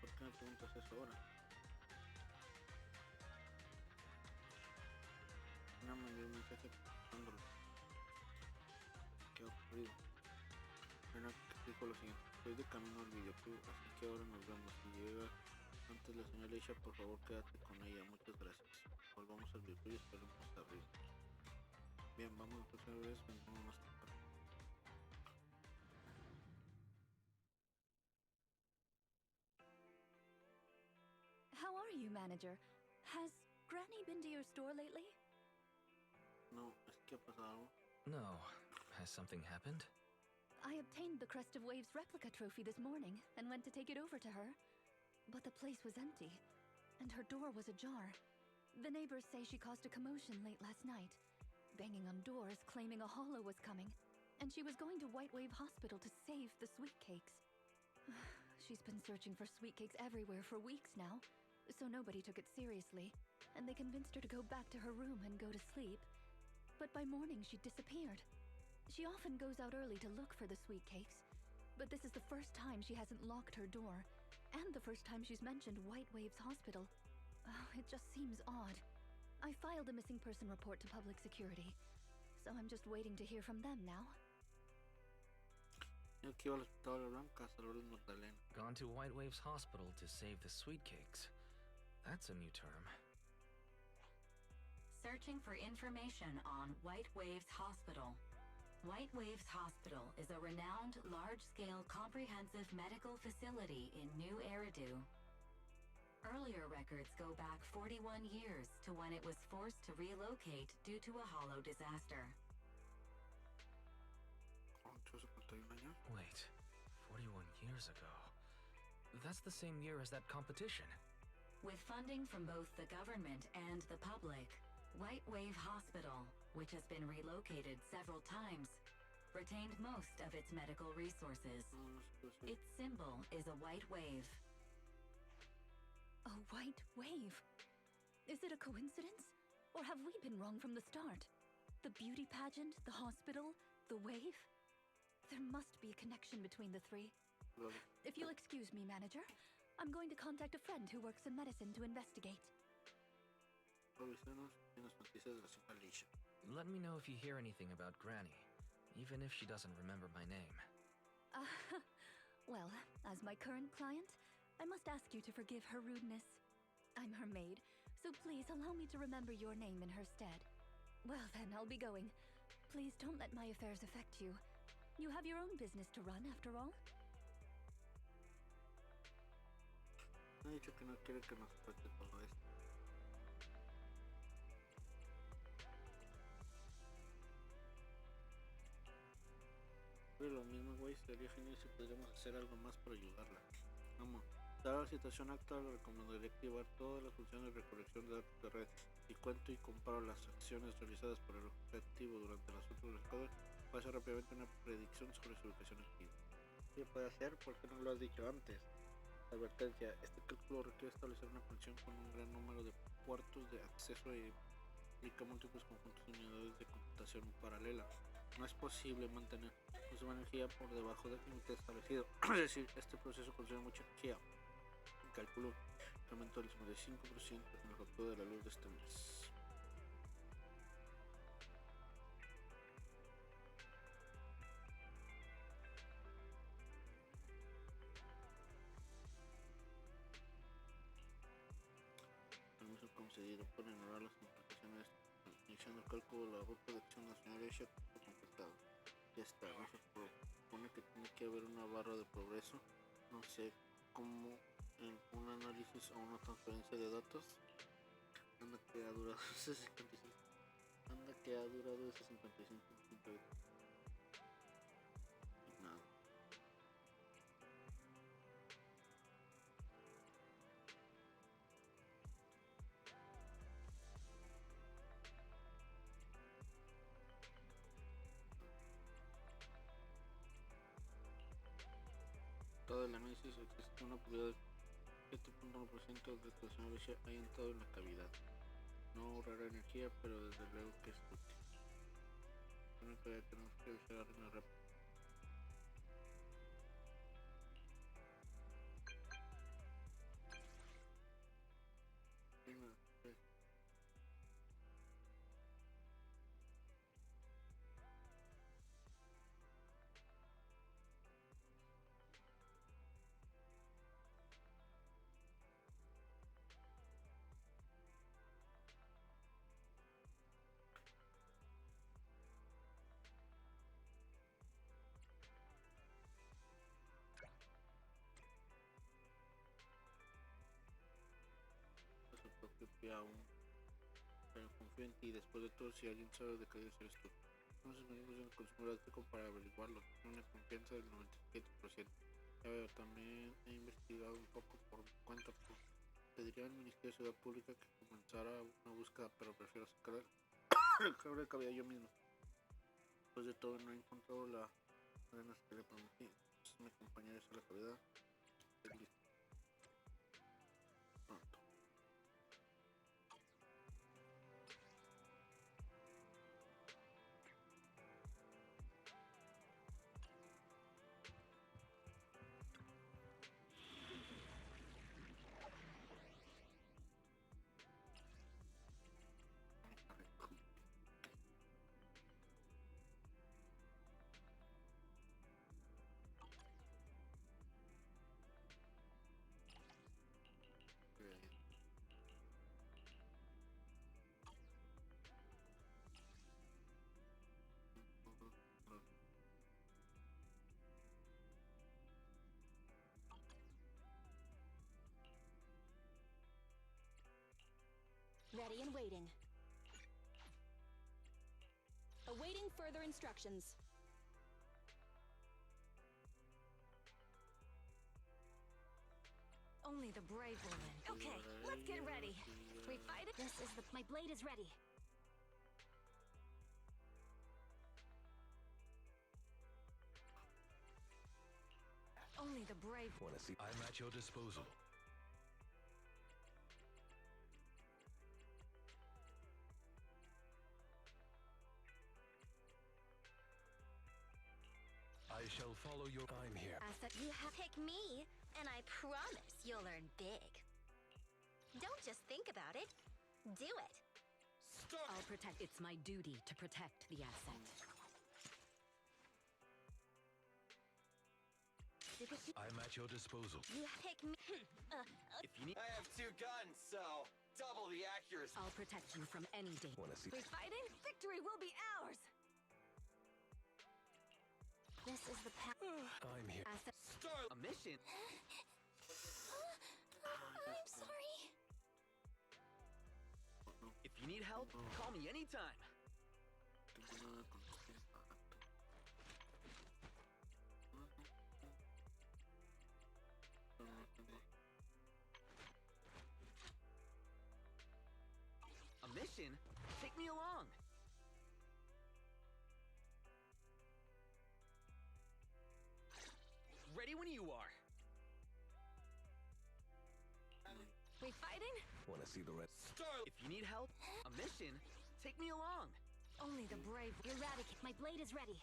¿Por qué me preguntas eso ahora? Una me envió un mensaje preguntándole qué ha ocurrido. Era que dijo lo siguiente: estoy de camino al videoclub, así que ahora nos vemos. Si llega antes la señora Leisha, por favor quédate con ella. Muchas gracias. Volvamos al videoclub y esperemos arriba. Bien, vamos la próxima vez, vendremos más tarde. How are you, manager? Has Granny been to your store lately? No, es que ha pasado. No. Has something happened? I obtained the Crest of Waves replica trophy this morning and went to take it over to her. But the place was empty, and her door was ajar. The neighbors say she caused a commotion late last night, banging on doors claiming a hollow was coming, and she was going to White Wave Hospital to save the sweet cakes. She's been searching for sweet cakes everywhere for weeks now, so nobody took it seriously, and they convinced her to go back to her room and go to sleep. But by morning she'd disappeared. She often goes out early to look for the sweet cakes, but this is the first time she hasn't locked her door, and the first time she's mentioned White Waves Hospital. Oh, it just seems odd. I filed a missing person report to public security, so I'm just waiting to hear from them now. Aquí va al hospital de Blanca, Dolores Magdalena. Gone to White Waves Hospital to save the sweet cakes. That's a new term. Searching for information on White Waves Hospital. White Waves Hospital is a renowned, large-scale, comprehensive medical facility in New Eridu. Earlier records go back 41 years to when it was forced to relocate due to a hollow disaster. Wait, 41 years ago? That's the same year as that competition. With funding from both the government and the public, White Wave Hospital, which has been relocated several times, retained most of its medical resources. Its symbol is a white wave. A white wave? Is it a coincidence? Or have we been wrong from the start? The beauty pageant, the hospital, the wave? There must be a connection between the three. If you'll excuse me, manager, I'm going to contact a friend who works in medicine to investigate. Let me know if you hear anything about Granny, even if she doesn't remember my name. Well, as my current client, I must ask you to forgive her rudeness. I'm her maid, so please allow me to remember your name in her stead. Well then, I'll be going. Please don't let my affairs affect you. You have your own business to run, after all. Ha dicho que no quiere que nos afecte todo esto. Pero lo mismo, güey, sería genial si pudiéramos hacer algo más para ayudarla. Vamos, dada la situación actual, le recomendaría activar todas las funciones de recolección de datos de red. Si cuento y comparo las acciones realizadas por el objetivo durante las últimas cosas, puede hacer rápidamente una predicción sobre su ubicación activa. ¿Qué puede hacer? ¿Por qué no lo has dicho antes? Advertencia: este cálculo requiere establecer una conexión con un gran número de puertos de acceso y implica múltiples conjuntos de unidades de computación paralela. No es posible mantener consumo de energía por debajo del límite establecido. Es decir, este proceso consume mucha energía. Calculo que aumentó el 55% en la factura de la luz de este mes. Permiso concedido. Pueden ignorar las implicaciones iniciando el cálculo de la ruta de acción nacional hecha completado. Ya está, no se propone que tiene que haber una barra de progreso. No sé cómo en un análisis o una transferencia de datos. Anda que ha durado ese 55. Anda que ha durado ese 55% de nada. Todo el análisis existe una probabilidad de 7.1% de que la señora Alicia haya entrado en la cavidad. No ahorrará energía, pero desde luego que es útil. Creo que tenemos que avisar a Reina rápido. Aún, pero confío en ti. Después de todo, si alguien sabe de qué eres tú. Entonces me digo en el consumidor ético para averiguarlo. Tengo una confianza del 97%. Ya veo, también he investigado un poco por mi cuenta. Pediría al Ministerio de Ciudad Pública que comenzara una búsqueda, pero prefiero sacar el cable de cavidad yo mismo. Después de todo, no he encontrado la cadena que le prometí. Entonces me acompañaré a la cavidad. Estoy listo. Pronto. Ready and waiting. Awaiting further instructions. Only the brave will win. Okay, let's get ready. We fight it. My blade is ready. Only the brave. Wanna see? I'm at your disposal. I shall follow your... I'm here. You have pick me, and I promise you'll earn big. Don't just think about it. Do it. Stop! I'll protect. It's my duty to protect the asset. I'm at your disposal. You pick me. If you need, I have 2 guns, so double the accuracy. I'll protect you from any danger. Wanna see? We fighting? Victory will be ours. This is the path. I'm here. Start a mission. I'm sorry. If you need help, call me anytime. A mission? Take me along. Ready when you are. We fighting? Wanna see the red? If you need help, a mission, take me along. Only the brave very eradicate. My blade is ready.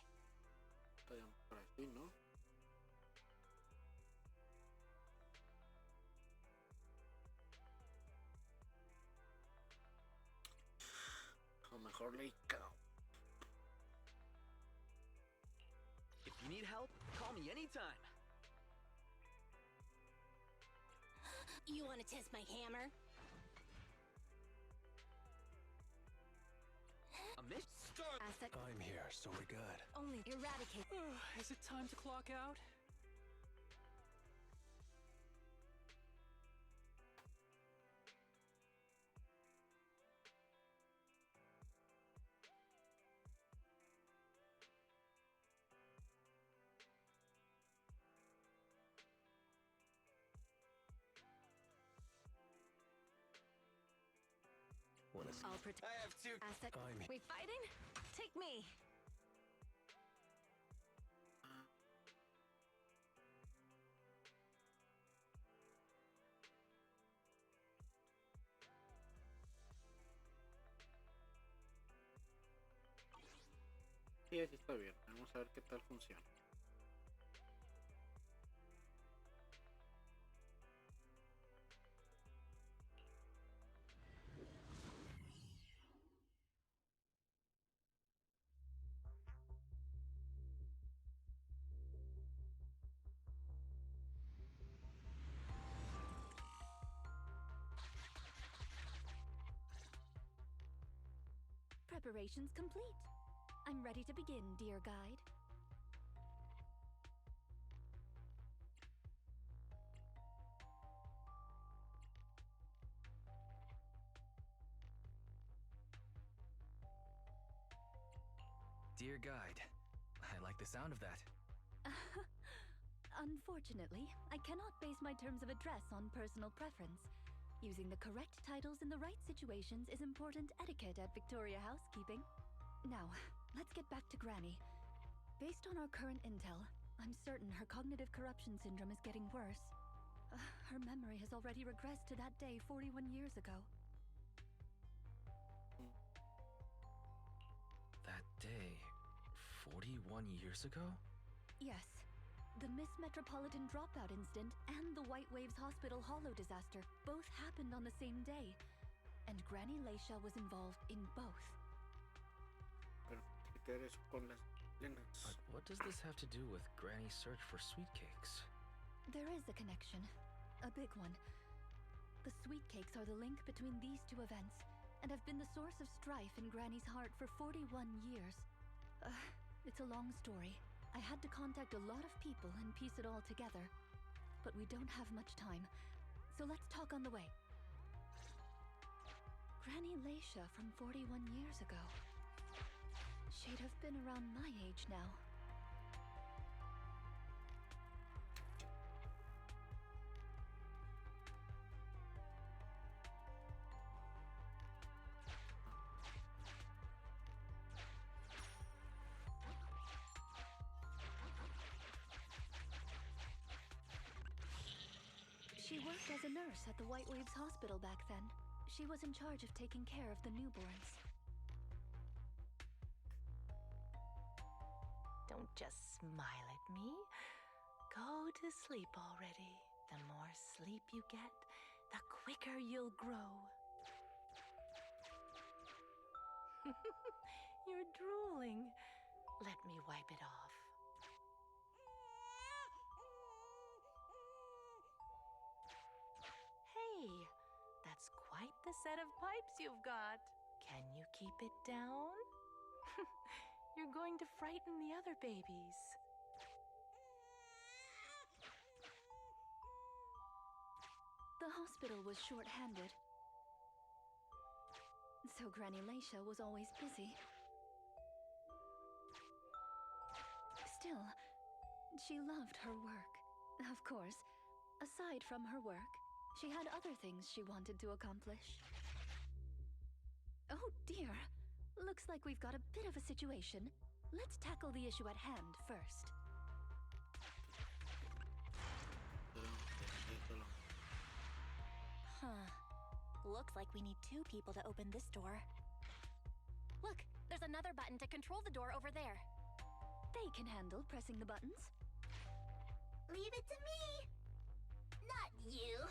Está ya por aquí, ¿no? O mejor rico. If you need help, call me anytime. You want to test my hammer? A miss? Start! Asset. I'm here, so we're good. Only eradicate. Is it time to clock out? I'll protect. I have two. Asset. I'm We fighting? Take me. Sí, así está bien. Vamos a ver qué tal funciona. Preparations complete. I'm ready to begin, dear guide. Dear guide, I like the sound of that. Unfortunately, I cannot base my terms of address on personal preference. Using the correct titles in the right situations is important etiquette at Victoria Housekeeping. Now, let's get back to Granny. Based on our current intel, I'm certain her cognitive corruption syndrome is getting worse. Her memory has already regressed to that day 41 years ago. That day, 41 years ago? Yes. The Miss Metropolitan dropout incident and the White Waves Hospital Hollow disaster both happened on the same day. And Granny Leisha was involved in both. Pero si te eres con las llenas. But what does this have to do with Granny's search for sweet cakes? There is a connection. A big one. The sweet cakes are the link between these two events, and have been the source of strife in Granny's heart for 41 years. It's a long story. I had to contact a lot of people and piece it all together. But we don't have much time, so let's talk on the way. Granny Leisha from 41 years ago. She'd have been around my age now. She worked as a nurse at the White Waves Hospital back then. She was in charge of taking care of the newborns. Don't just smile at me. Go to sleep already. The more sleep you get, the quicker you'll grow. You're drooling. Let me wipe it off. Hey, that's quite the set of pipes you've got. Can you keep it down? You're going to frighten the other babies. The hospital was short-handed, so Granny Leisha was always busy. Still, she loved her work. Of course, aside from her work, she had other things she wanted to accomplish. Oh dear! Looks like we've got a bit of a situation. Let's tackle the issue at hand first. Huh. Looks like we need 2 people to open this door. Look, There's another button to control the door over there. They can handle pressing the buttons. Leave it to me! Not you!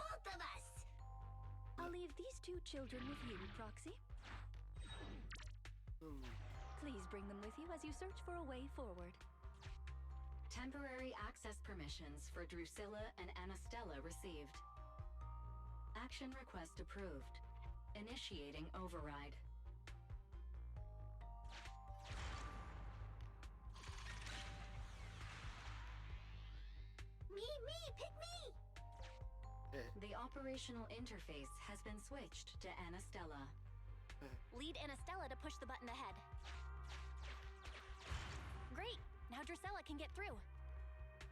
Both of us! I'll leave these two children with you, Proxy. Please bring them with you as you search for a way forward. Temporary access permissions for Drusilla and Anastella received. Action request approved. Initiating override. Me, pick me! The operational interface has been switched to Anastella. Lead Anastella to push the button ahead. Great! Now Drusilla can get through.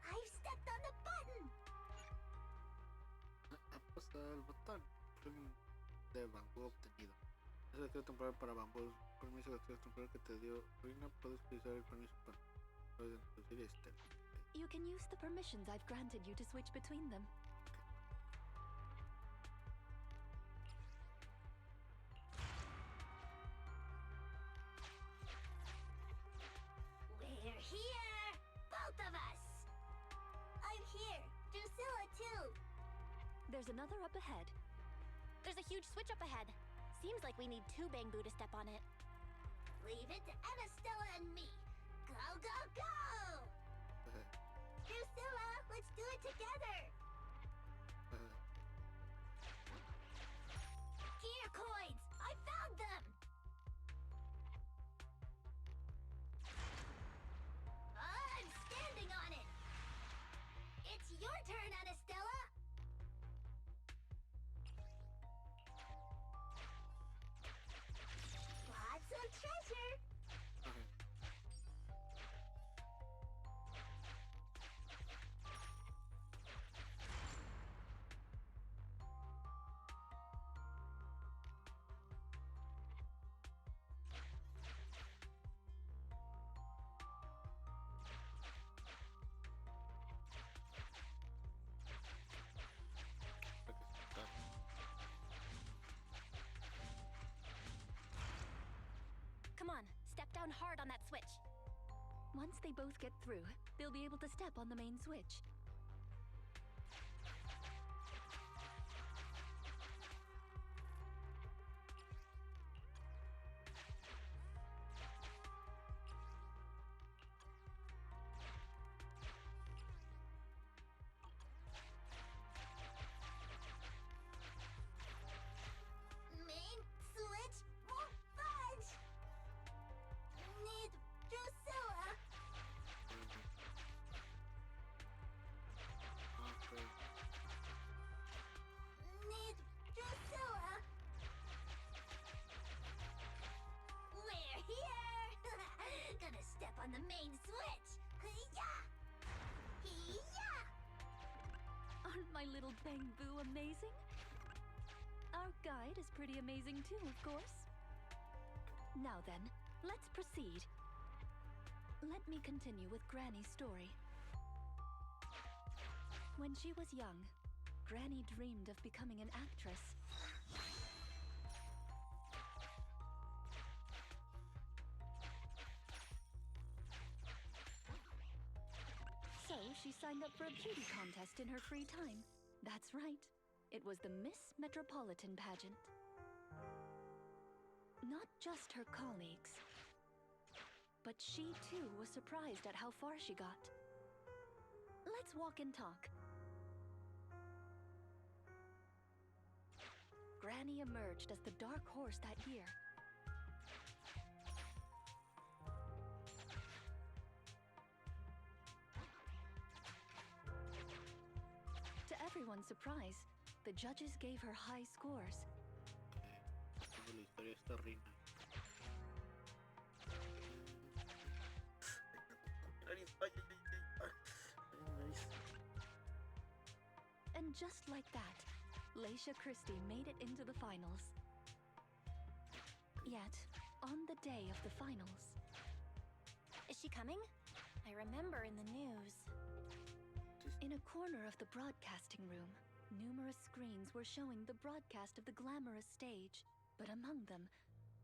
I've stepped on the button! Aposta el botón. De bambú obtenido. Es el acceso temporal para bambú. Permiso de acceso temporal que te dio Reina. Puedes utilizar el permiso para introducir este. You can use the permissions I've granted you to switch between them. We're here! Both of us! I'm here! Drusilla too! There's another up ahead. There's a huge switch up ahead. Seems like we need two bamboo to step on it. Leave it to Anastella and me! Go, go, go! Drusilla, let's do it together! Gear coins! I found them! I'm standing on it! It's your turn, Anastella! Lots of treasure! Come on, step down hard on that switch. Once they both get through, they'll be able to step on the main switch. Main switch won't budge! Need Drusilla! Need Drusilla! We're here! Gonna step on the main switch! Hiya! Hiya! Aren't my little bamboo amazing? Our guide is pretty amazing too, of course. Now then, let's proceed. Let me continue with Granny's story. When she was young, Granny dreamed of becoming an actress. So she signed up for a beauty contest in her free time. That's right. It was the Miss Metropolitan pageant. Not just her colleagues, but she too was surprised at how far she got. Let's walk and talk. Granny emerged as the dark horse that year. To everyone's surprise, the judges gave her high scores. La historia de esta reina. And just like that, Laisha Christie made it into the finals. Yet, on the day of the finals... Is she coming? I remember in the news. In a corner of the broadcasting room, numerous screens were showing the broadcast of the glamorous stage. But among them,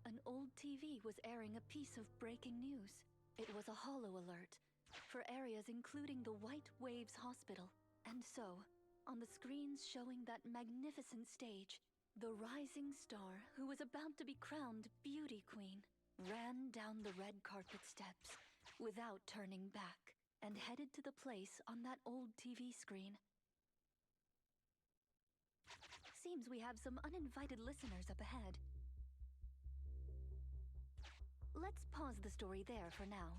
An old TV was airing a piece of breaking news. It was a holo alert for areas including the White Waves Hospital. And so, on the screens showing that magnificent stage, the rising star who was about to be crowned Beauty Queen ran down the red carpet steps without turning back and headed to the place on that old TV screen. Seems we have some uninvited listeners up ahead. Let's pause the story there for now.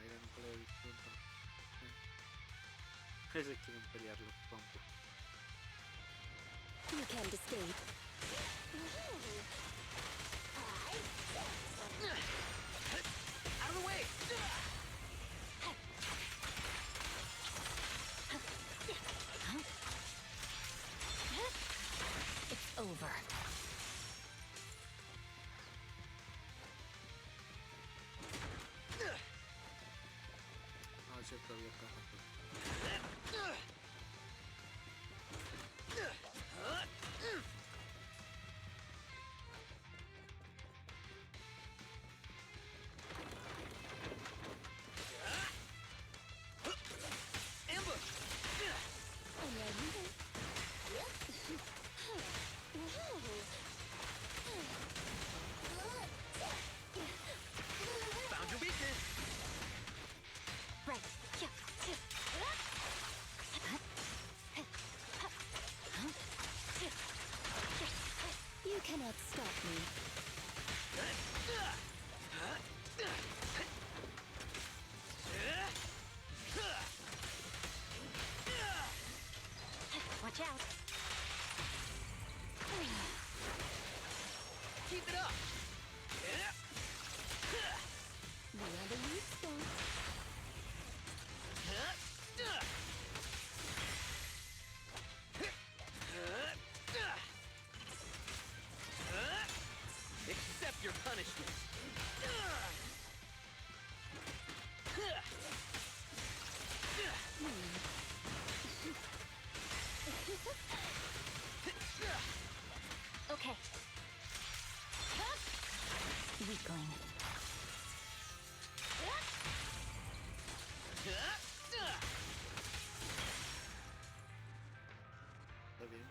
Era nunca lo he visto. Ese quieren pelearlo, pompo. You can't escape. Out of the way! It's over. Ah, es cierto, había caja. Found your weakness! Right. You cannot stop me. Watch out. Keep it up! We are the weak spots. Accept your punishment! Okay. Weakling. Está bien.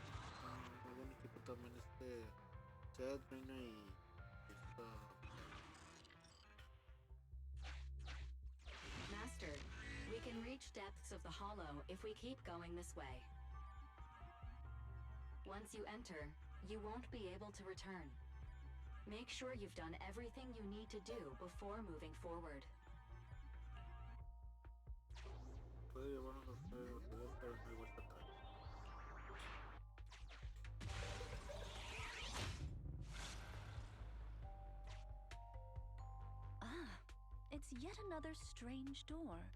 Muy buen equipo también Chad, Reina y esta... Master, we can reach depths of the hollow if we keep going this way. Once you enter, you won't be able to return. Make sure you've done everything you need to do before moving forward. Puede llevarnos a ustedes, pero no hay vuelta atrás. Ah, it's yet another strange door.